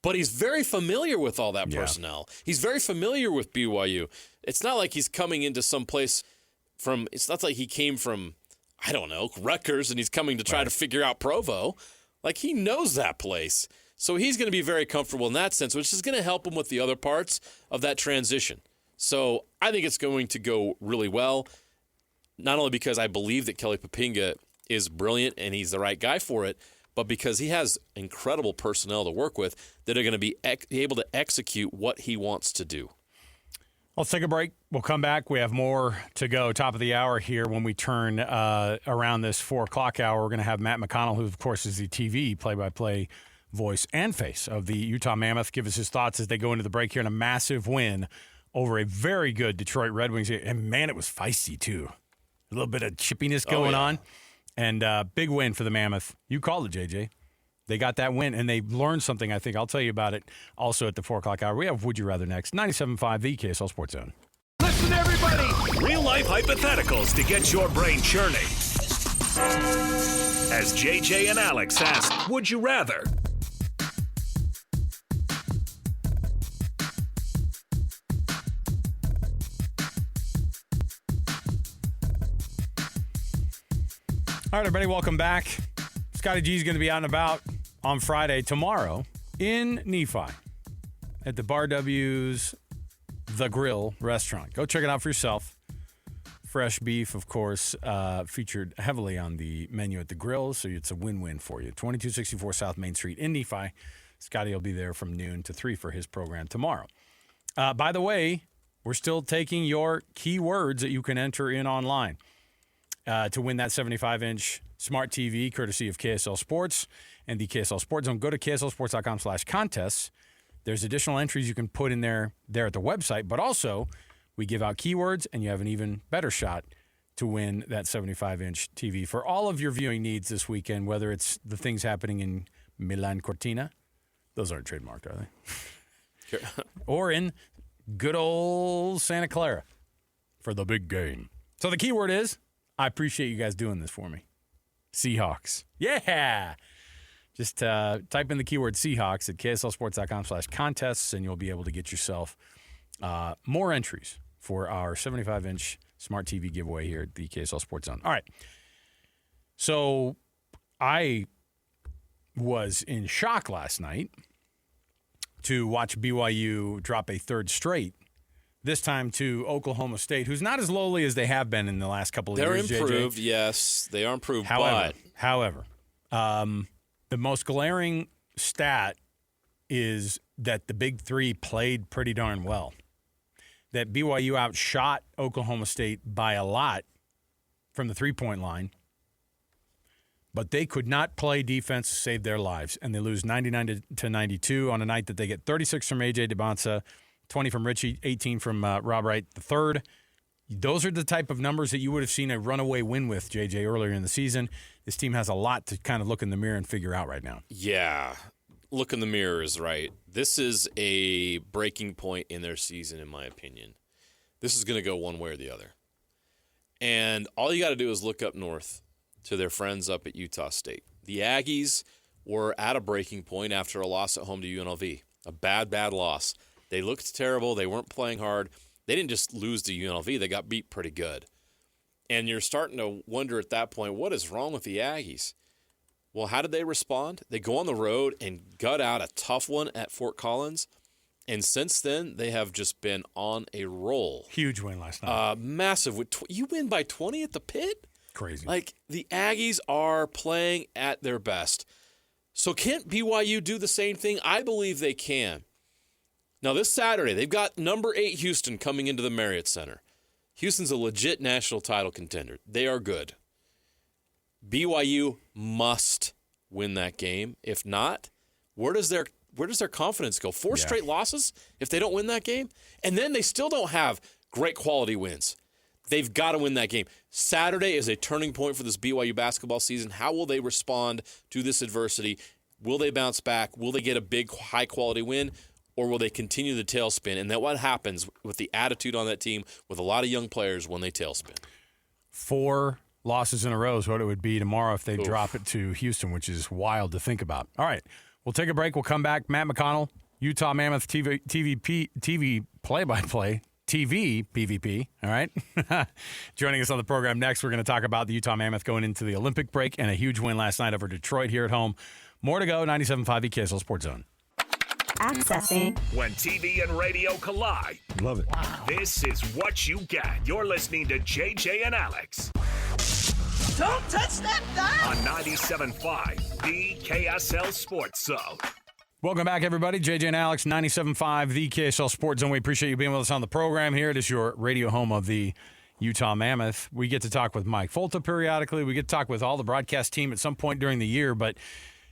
But he's very familiar with all that personnel. He's very familiar with BYU. It's not like he's coming into some place it's not like he came from, I don't know, Rutgers, and he's coming to try to figure out Provo. Like, he knows that place. So he's going to be very comfortable in that sense, which is going to help him with the other parts of that transition. So I think it's going to go really well, not only because I believe that Kelly Poppinga is brilliant and he's the right guy for it, but because he has incredible personnel to work with that are going to be able to execute what he wants to do. Let's take a break. We'll come back. We have more to go. Top of the hour here when we turn around this 4 o'clock hour. We're going to have Matt McConnell, who, of course, is the TV play-by-play voice and face of the Utah Mammoth, give us his thoughts as they go into the break here in a massive win over a very good Detroit Red Wings. And, man, it was feisty, too. A little bit of chippiness going on. And big win for the Mammoth. You called it, JJ. They got that win, and they learned something, I think. I'll tell you about it also at the 4 o'clock hour. We have Would You Rather next. 97.5, the KSL Sports Zone. Listen, everybody. Real-life hypotheticals to get your brain churning. As JJ and Alex ask, would you rather? All right, everybody, welcome back. Scotty G is going to be out and about on Friday, tomorrow, in Nephi at the Bar W's The Grill restaurant. Go check it out for yourself. Fresh beef, of course, featured heavily on the menu at the Grill, so it's a win-win for you. 2264 South Main Street in Nephi. Scotty will be there from noon to 3 for his program tomorrow. By the way, we're still taking your keywords that you can enter in online to win that 75-inch smart TV, courtesy of KSL Sports and the KSL Sports Zone. Go to kslsports.com/contests. There's additional entries you can put in there at the website, but also we give out keywords, and you have an even better shot to win that 75-inch TV for all of your viewing needs this weekend, whether it's the things happening in Milan Cortina. Those aren't trademarked, are they? Or in good old Santa Clara for the big game. So the key word is, I appreciate you guys doing this for me. Seahawks. Yeah! Just type in the keyword Seahawks at kslsports.com/contests, and you'll be able to get yourself more entries for our 75-inch smart TV giveaway here at the KSL Sports Zone. All right. So I was in shock last night to watch BYU drop a third straight, this time to Oklahoma State, who's not as lowly as they have been in the last couple of years. They're improved, JJ. yes. They are improved, However, the most glaring stat is that the Big Three played pretty darn well. That BYU outshot Oklahoma State by a lot from the three-point line, but they could not play defense to save their lives, and they lose 99-92 on a night that they get 36 from A.J. DeBonsa, 20 from Richie, 18 from Rob Wright III. Those are the type of numbers that you would have seen a runaway win with, JJ, earlier in the season. This team has a lot to kind of look in the mirror and figure out right now. Yeah, look in the mirror is right. This is a breaking point in their season, in my opinion. This is going to go one way or the other. And all you got to do is look up north to their friends up at Utah State. The Aggies were at a breaking point after a loss at home to UNLV. A bad, bad loss. They looked terrible. They weren't playing hard. They didn't just lose to UNLV. They got beat pretty good. And you're starting to wonder at that point, what is wrong with the Aggies? Well, how did they respond? They go on the road and gut out a tough one at Fort Collins. And since then, they have just been on a roll. Huge win last night. Massive. You win by 20 at the Pit? Crazy. Like, the Aggies are playing at their best. So can't BYU do the same thing? I believe they can. Now, this Saturday, they've got number 8 Houston coming into the Marriott Center. Houston's a legit national title contender. They are good. BYU must win that game. If not, where does their confidence go? 4 straight losses if they don't win that game? And then they still don't have great quality wins. They've got to win that game. Saturday is a turning point for this BYU basketball season. How will they respond to this adversity? Will they bounce back? Will they get a big, high-quality win? Or will they continue the tailspin? And that what happens with the attitude on that team with a lot of young players when they tailspin? 4 losses in a row is what it would be tomorrow if they drop it to Houston, which is wild to think about. All right, we'll take a break. We'll come back. Matt McConnell, Utah Mammoth TV play-by-play, TV PvP, all right? Joining us on the program next, we're going to talk about the Utah Mammoth going into the Olympic break and a huge win last night over Detroit here at home. More to go, 97.5 KSL Sports Zone. Accessing. When TV and radio collide. Love it. Wow. This is what you get. You're listening to JJ and Alex. Don't touch that dial. On 97.5, the KSL Sports Zone. Welcome back, everybody. JJ and Alex, 97.5, the KSL Sports Zone. We appreciate you being with us on the program here. It is your radio home of the Utah Mammoth. We get to talk with Mike Folta periodically. We get to talk with all the broadcast team at some point during the year, but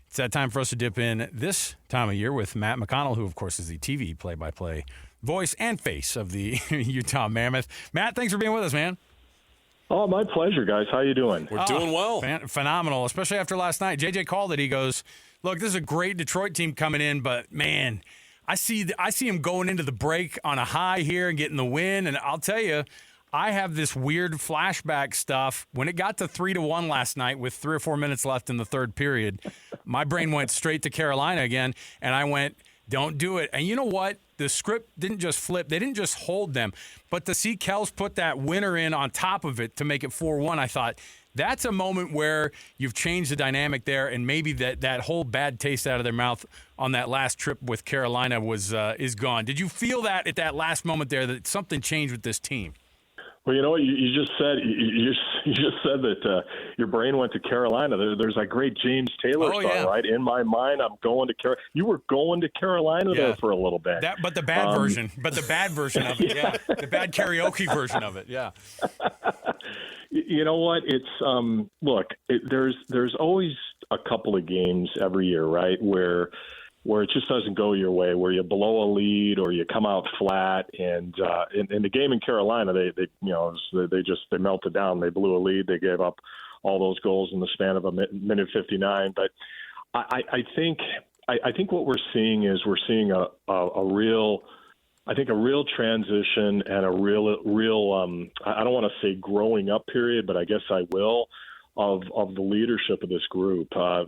it's that time for us to dip in this time of year with Matt McConnell, who, of course, is the TV play-by-play voice and face of the Utah Mammoth. Matt, thanks for being with us, man. Oh, my pleasure, guys. How you doing? We're doing well. Phenomenal, especially after last night. JJ called it. He goes, look, this is a great Detroit team coming in, but, man, I see him going into the break on a high here and getting the win, and I'll tell you, I have this weird flashback stuff. When it got to 3-1 last night with 3 or 4 minutes left in the third period, my brain went straight to Carolina again, and I went, don't do it. And you know what? The script didn't just flip. They didn't just hold them. But to see Kels put that winner in on top of it to make it 4-1, I thought, that's a moment where you've changed the dynamic there, and maybe that whole bad taste out of their mouth on that last trip with Carolina is gone. Did you feel that at that last moment there that something changed with this team? Well, you know what you just said. You just said that your brain went to Carolina. There's that great James Taylor song, right? In my mind, I'm going to Carolina. You were going to Carolina there for a little bit. But the bad version. But the bad version of it, yeah. The bad karaoke version of it, yeah. You know what? It's there's always a couple of games every year, right, where where it just doesn't go your way, where you blow a lead or you come out flat. And in the game in Carolina, they melted down. They blew a lead. They gave up all those goals in the span of a minute 59. But I think what we're seeing is a real transition and a real I don't want to say growing up period, but I guess I will, of the leadership of this group.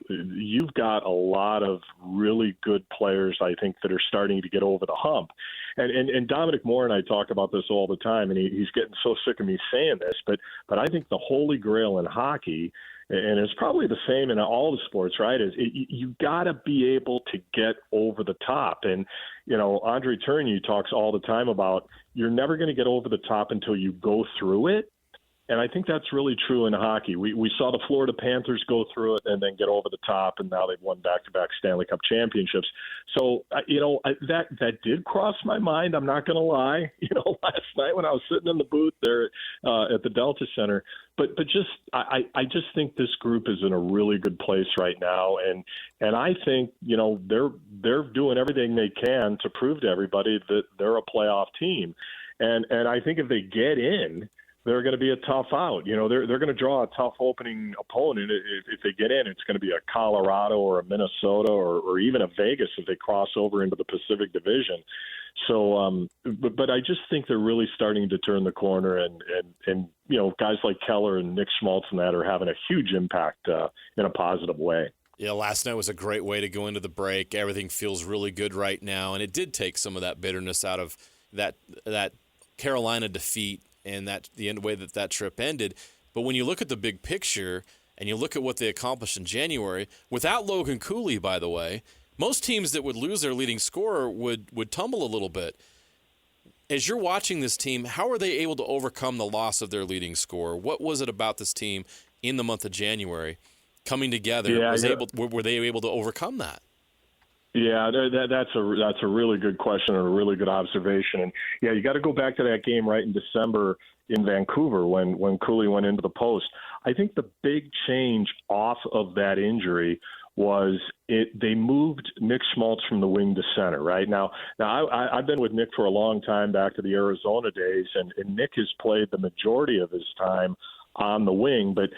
You've got a lot of really good players, I think, that are starting to get over the hump. And Dominic Moore and I talk about this all the time, and he's getting so sick of me saying this, but I think the holy grail in hockey, and it's probably the same in all the sports, right, is you got to be able to get over the top. And, Andre Tourigny talks all the time about you're never going to get over the top until you go through it. And I think that's really true in hockey. We saw the Florida Panthers go through it and then get over the top, and now they've won back-to-back Stanley Cup championships. So, that did cross my mind. I'm not going to lie. Last night when I was sitting in the booth there at the Delta Center, but I just think this group is in a really good place right now, and I think they're doing everything they can to prove to everybody that they're a playoff team, and I think if they get in, they're going to be a tough out. They're going to draw a tough opening opponent. If they get in, it's going to be a Colorado or a Minnesota or even a Vegas if they cross over into the Pacific Division. So, but I just think they're really starting to turn the corner, and guys like Keller and Nick Schmaltz and that are having a huge impact in a positive way. Yeah, last night was a great way to go into the break. Everything feels really good right now, and it did take some of that bitterness out of that Carolina defeat and the way that trip ended. But when you look at the big picture and you look at what they accomplished in January, without Logan Cooley, by the way, most teams that would lose their leading scorer would tumble a little bit. As you're watching this team, how are they able to overcome the loss of their leading scorer? What was it about this team in the month of January coming together? Were they able to overcome that? Yeah, that's a really good question and a really good observation. And yeah, you got to go back to that game right in December in Vancouver when Cooley went into the post. I think the big change off of that injury was they moved Nick Schmaltz from the wing to center. Right now I've been with Nick for a long time, back to the Arizona days, and Nick has played the majority of his time on the wing, but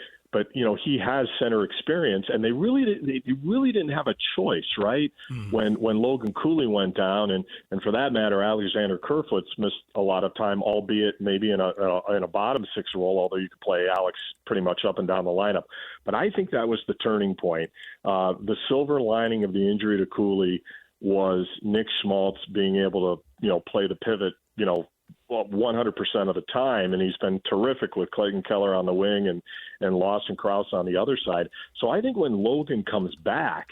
he has center experience, and they really didn't have a choice, right? Mm-hmm. When Logan Cooley went down, and for that matter, Alexander Kerfoot's missed a lot of time, albeit maybe in a bottom six role, although you could play Alex pretty much up and down the lineup. But I think that was the turning point. The silver lining of the injury to Cooley was Nick Schmaltz being able to play the pivot 100% of the time, and he's been terrific with Clayton Keller on the wing and Lawson Krause on the other side. So I think when Logan comes back,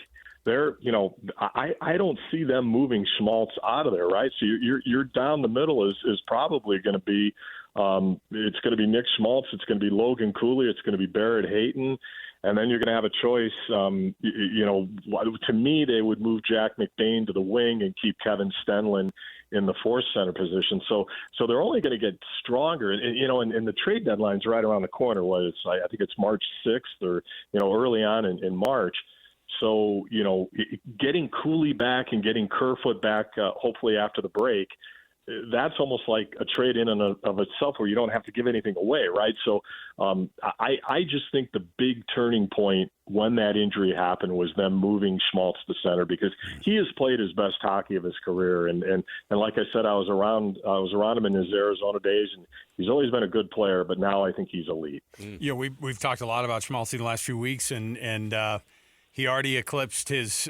I don't see them moving Schmaltz out of there, right? So you're down the middle is probably going to be it's going to be Nick Schmaltz, it's going to be Logan Cooley, it's going to be Barrett Hayton, and then you're going to have a choice. To me, they would move Jack McBain to the wing and keep Kevin Stenlin in the fourth center position. So they're only going to get stronger. And the trade deadline's right around the corner. I think it's March 6th or, early on in March. So, getting Cooley back and getting Kerfoot back, hopefully after the break, that's almost like a trade in and of itself where you don't have to give anything away, right? So I just think the big turning point when that injury happened was them moving Schmaltz to center, because he has played his best hockey of his career. And like I said, I was around him in his Arizona days, and he's always been a good player, but now I think he's elite. Yeah, we've talked a lot about Schmaltz in the last few weeks, and he already eclipsed his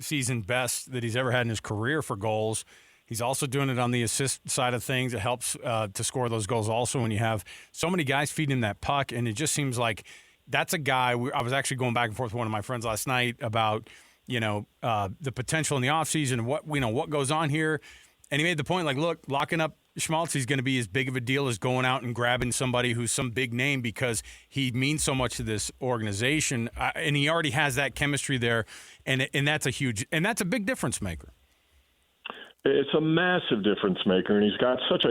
season best that he's ever had in his career for goals. He's also doing it on the assist side of things. It helps to score those goals also when you have so many guys feeding him that puck, and it just seems like that's a guy. I was actually going back and forth with one of my friends last night about the potential in the offseason, what goes on here, and he made the point, like, look, locking up Schmaltz is going to be as big of a deal as going out and grabbing somebody who's some big name, because he means so much to this organization, and he already has that chemistry there, and that's a big difference maker. It's a massive difference maker, and he's got such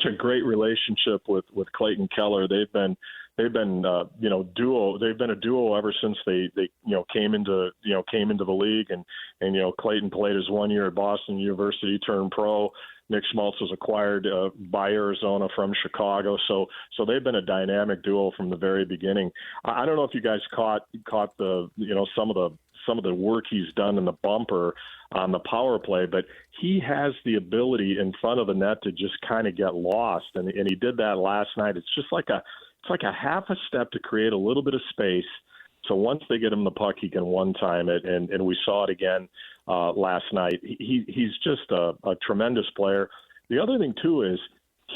a great relationship with Clayton Keller. They've been duo. They've been a duo ever since they came into the league, and Clayton played his 1 year at Boston University, turned pro. Nick Schmaltz was acquired by Arizona from Chicago, so they've been a dynamic duo from the very beginning. I don't know if you guys caught the some of the work he's done in the bumper on the power play, but he has the ability in front of the net to just kind of get lost, and he did that last night. It's just like a half a step to create a little bit of space. So once they get him the puck, he can one-time it, and we saw it again last night. He's just a tremendous player. The other thing, too, is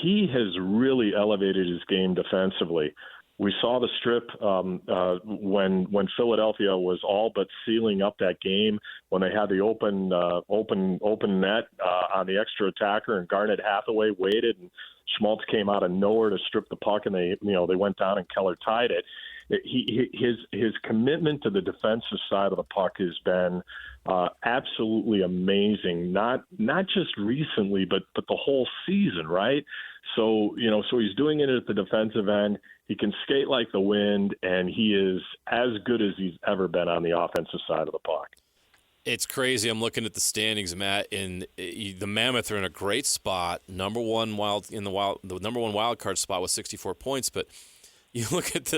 he has really elevated his game defensively. We saw the strip when Philadelphia was all but sealing up that game, when they had the open net on the extra attacker, and Garnet Hathaway waited, and Schmaltz came out of nowhere to strip the puck, and they went down, and Keller tied it. His commitment to the defensive side of the puck has been absolutely amazing. Not just recently, but the whole season, right? So he's doing it at the defensive end. He can skate like the wind, and he is as good as he's ever been on the offensive side of the puck. It's crazy. I'm looking at the standings, Matt, and the Mammoth are in a great spot. The number one wild card spot with 64 points, but you look at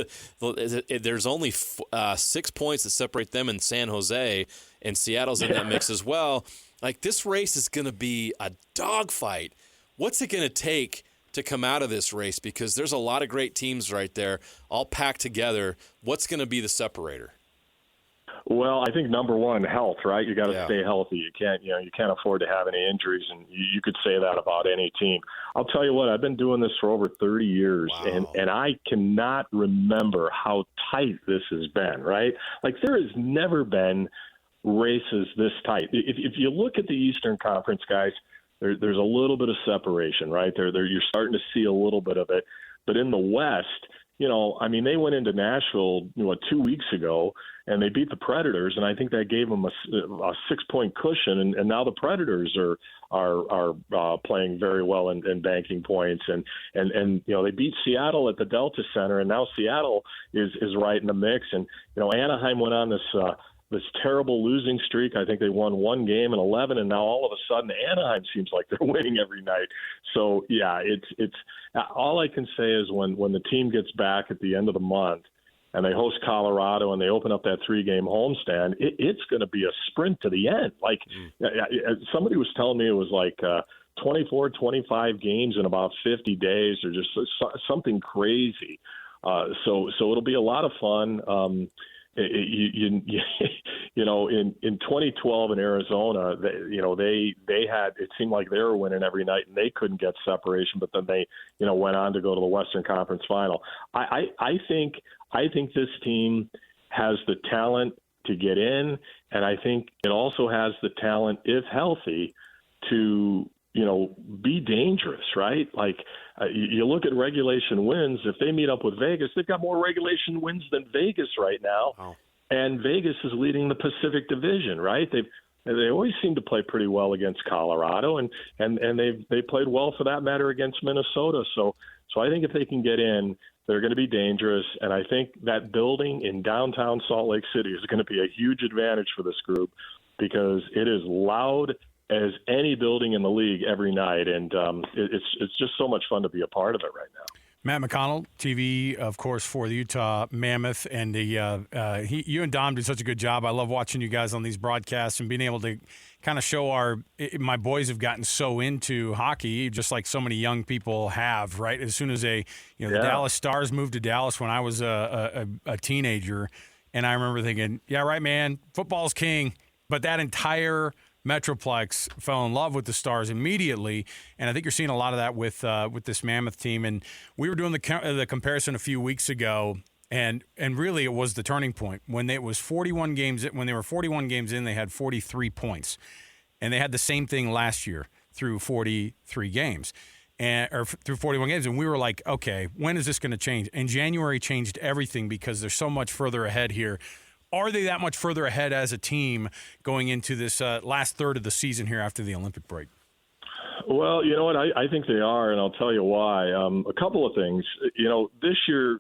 there's only 6 points that separate them and San Jose, and Seattle's in that mix as well. Like, this race is going to be a dogfight. What's it going to take to come out of this race? Because there's a lot of great teams right there, all packed together. What's going to be the separator? Well, I think number one, health, right? You got to stay healthy. You can't afford to have any injuries, and you could say that about any team. I'll tell you what, I've been doing this for over 30 years, and I cannot remember how tight this has been, right? Like, there has never been races this tight. If you look at the Eastern Conference, guys, there's a little bit of separation, right? You're starting to see a little bit of it. But in the West, they went into Nashville 2 weeks ago, and they beat the Predators, and I think that gave them a 6-point cushion. And now the Predators are playing very well and banking points, and they beat Seattle at the Delta Center, and now Seattle is right in the mix. And Anaheim went on this terrible losing streak. I think they won 1 game in 11, and now all of a sudden Anaheim seems like they're winning every night. So yeah, it's all I can say is when the team gets back at the end of the month and they host Colorado and they open up that 3-game homestand, it's going to be a sprint to the end. Like somebody was telling me it was like 24, 25 games in about 50 days, or just something crazy. So it'll be a lot of fun. In 2012 in Arizona, they had, it seemed like they were winning every night and they couldn't get separation, but then they went on to go to the Western Conference Final. I think this team has the talent to get in, and I think it also has the talent, if healthy, to be dangerous, right? Like you look at regulation wins. If they meet up with Vegas, they've got more regulation wins than Vegas right now. Wow. And Vegas is leading the Pacific Division, right? They always seem to play pretty well against Colorado, and they played well, for that matter, against Minnesota. So I think if they can get in, they're going to be dangerous. And I think that building in downtown Salt Lake City is going to be a huge advantage for this group, because it is loud as any building in the league every night, and it's just so much fun to be a part of it right now. Matt McConnell, TV, of course, for the Utah Mammoth, and you and Dom did such a good job. I love watching you guys on these broadcasts and being able to kind of show my boys have gotten so into hockey, just like so many young people have, right? As soon as the Dallas Stars moved to Dallas when I was a teenager, and I remember thinking, yeah, right, man, football's king, but that entire Metroplex fell in love with the Stars immediately, and I think you're seeing a lot of that with this Mammoth team. And we were doing the comparison a few weeks ago, and really it was the turning point when it was 41 games. When they were 41 games in, they had 43 points, and they had the same thing last year through 43 games, or through 41 games. And we were like, okay, when is this going to change? And January changed everything, because they're so much further ahead here. Are they that much further ahead as a team going into this last third of the season here after the Olympic break? Well, you know what? I think they are, and I'll tell you why. A couple of things. This year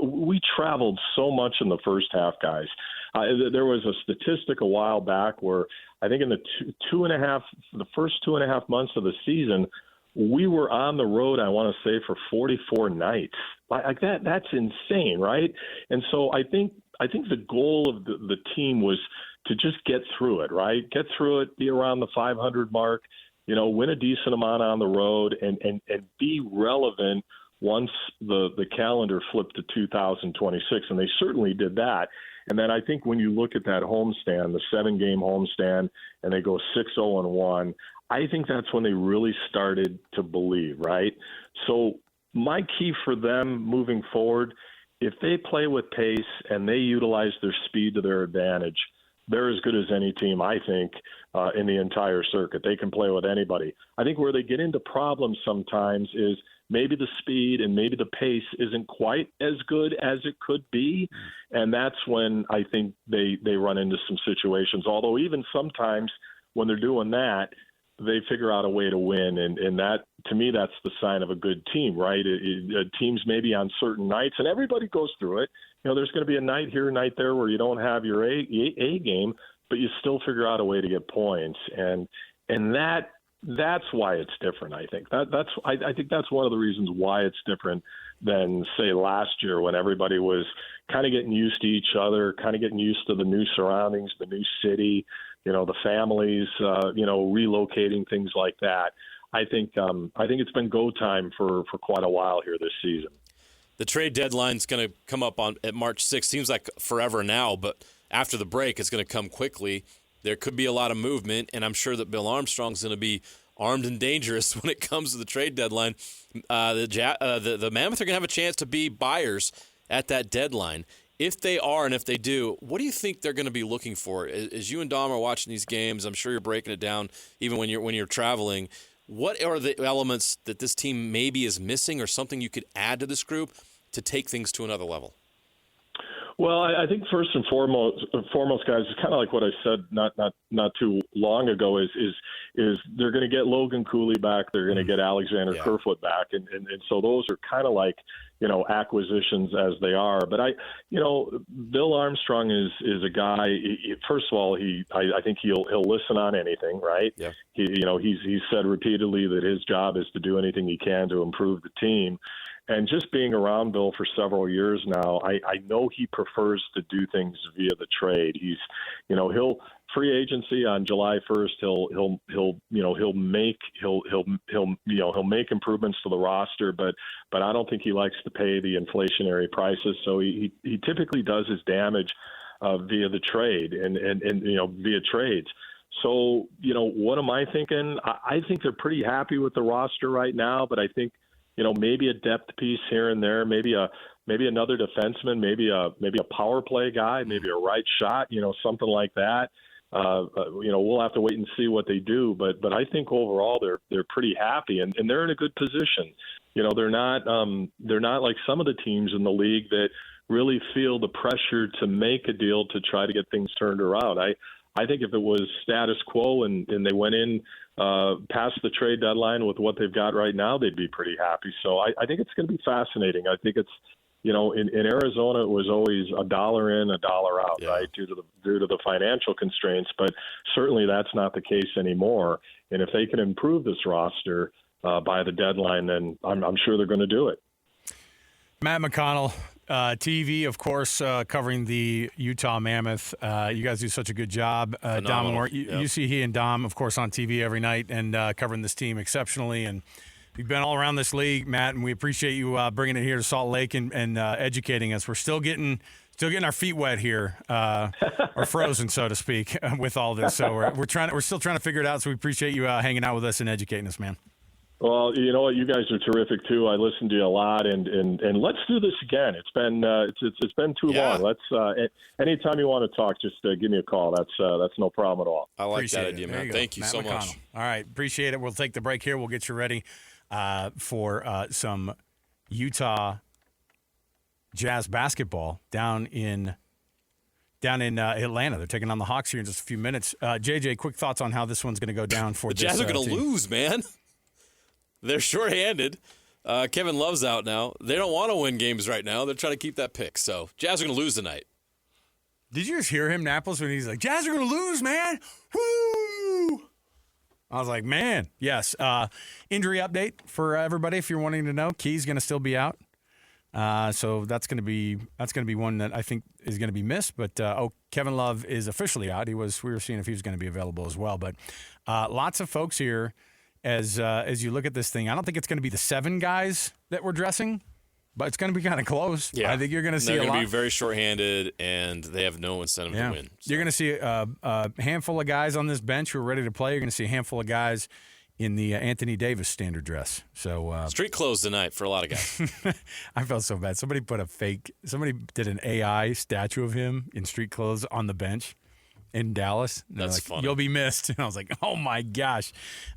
we traveled so much in the first half, guys. There was a statistic a while back where I think in the first 2.5 months of the season, we were on the road, I want to say, for 44 nights. Like that, that's insane, right? And so I think the goal of the team was to just get through it, right? Get through it, be around the 500 mark, win a decent amount on the road, and be relevant once the calendar flipped to 2026, and they certainly did that. And then I think when you look at that homestand, the 7-game homestand, and they go 6-0-1, I think that's when they really started to believe, right? So my key for them moving forward, if they play with pace and they utilize their speed to their advantage, they're as good as any team, I think, in the entire circuit. They can play with anybody. I think where they get into problems sometimes is maybe the speed and maybe the pace isn't quite as good as it could be, and that's when I think they run into some situations. Although even sometimes when they're doing that, they figure out a way to win, and that, to me, that's the sign of a good team, right? Teams maybe on certain nights, and everybody goes through it. There's going to be a night here, a night there where you don't have your A game, but you still figure out a way to get points, and that's why it's different. I think I think that's one of the reasons why it's different than, say, last year when everybody was kind of getting used to each other, kind of getting used to the new surroundings, the new city, the families, relocating, things like that. I think it's been go time for quite a while here this season. The trade deadline's going to come up at March 6th. Seems like forever now, but after the break, it's going to come quickly. There could be a lot of movement, and I'm sure that Bill Armstrong's going to be armed and dangerous when it comes to the trade deadline. The Mammoth are going to have a chance to be buyers at that deadline. If they are, and if they do, what do you think they're going to be looking for? As you and Dom are watching these games, I'm sure you're breaking it down even when you're traveling. What are the elements that this team maybe is missing, or something you could add to this group to take things to another level? Well, I think first and foremost, guys, it's kind of like what I said not too long ago. Is they're going to get Logan Cooley back, they're going to get Alexander Kerfoot back, and so those are kind of like acquisitions as they are. But Bill Armstrong is a guy. First of all, I think he'll listen on anything, right? Yeah. He's said repeatedly that his job is to do anything he can to improve the team. And just being around Bill for several years now, I know he prefers to do things via the trade. He'll free agency on July 1st. He'll make improvements to the roster, but I don't think he likes to pay the inflationary prices. So he typically does his damage via the trade and via trades. So what am I thinking? I think they're pretty happy with the roster right now, but I think maybe a depth piece here and there, maybe another defenseman, maybe a power play guy, maybe a right shot, something like that. We'll have to wait and see what they do, but I think overall they're pretty happy and they're in a good position. They're not like some of the teams in the league that really feel the pressure to make a deal to try to get things turned around. I think if it was status quo and they went in past the trade deadline with what they've got right now, they'd be pretty happy. So I think it's going to be fascinating. I think it's, in Arizona, it was always $1 in, $1 out, right, due to the financial constraints. But certainly that's not the case anymore. And if they can improve this roster by the deadline, then I'm sure they're going to do it. Matt McConnell, TV, of course, covering the Utah Mammoth. You guys do such a good job. Dom, you see he and Dom, of course, on TV every night and covering this team exceptionally. And you've been all around this league, Matt, and we appreciate you bringing it here to Salt Lake and educating us. We're still getting our feet wet here, or frozen, so to speak, with all this. So we're still trying to figure it out. So we appreciate you hanging out with us and educating us, man. Well, you know what? You guys are terrific too. I listen to you a lot, and let's do this again. It's been too long. Let's anytime you want to talk, just give me a call. That's no problem at all. I like that idea, man. Thank you so much. All right, appreciate it. We'll take the break here. We'll get you ready for some Utah Jazz basketball down in down in Atlanta. They're taking on the Hawks here in just a few minutes. JJ, quick thoughts on how this one's going to go down for the Jazz are going to lose, man. They're shorthanded. Kevin Love's out now. They don't want to win games right now. They're trying to keep that pick. So Jazz are going to lose tonight. Did you just hear him, Napoles, when he's like, Jazz are going to lose, man? Woo! I was like, man, yes. Injury update for everybody if you're wanting to know. Key's going to still be out. So that's going to be one that I think is going to be missed. But Kevin Love is officially out. We were seeing if he was going to be available as well. But lots of folks here as you look at this thing. I don't think it's going to be the 7 guys that we're dressing, but it's going to be kind of close. Yeah, I think you're going to see they're a lot. going to be very shorthanded, and they have no incentive to win. So. You're going to see a handful of guys on this bench who are ready to play. You're going to see a handful of guys in the Anthony Davis standard dress. So street clothes tonight for a lot of guys. I felt so bad. Somebody did an AI statue of him in street clothes on the bench in Dallas. That's like, funny. You'll be missed. And I was like, oh my gosh.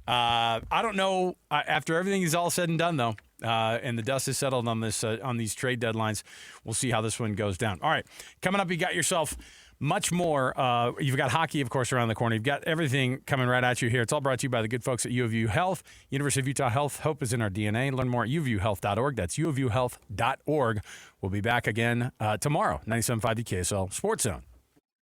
I don't know. After everything is all said and done, though, and the dust is settled on this on these trade deadlines, we'll see how this one goes down. All right, coming up, you got yourself much more. You've got hockey, of course, around the corner. You've got everything coming right at you here. It's all brought to you by the good folks at U of U Health. University of Utah Health. Hope is in our DNA. Learn more at uofuhealth.org. That's uofuhealth.org. We'll be back again tomorrow, 97.5 KSL Sports Zone.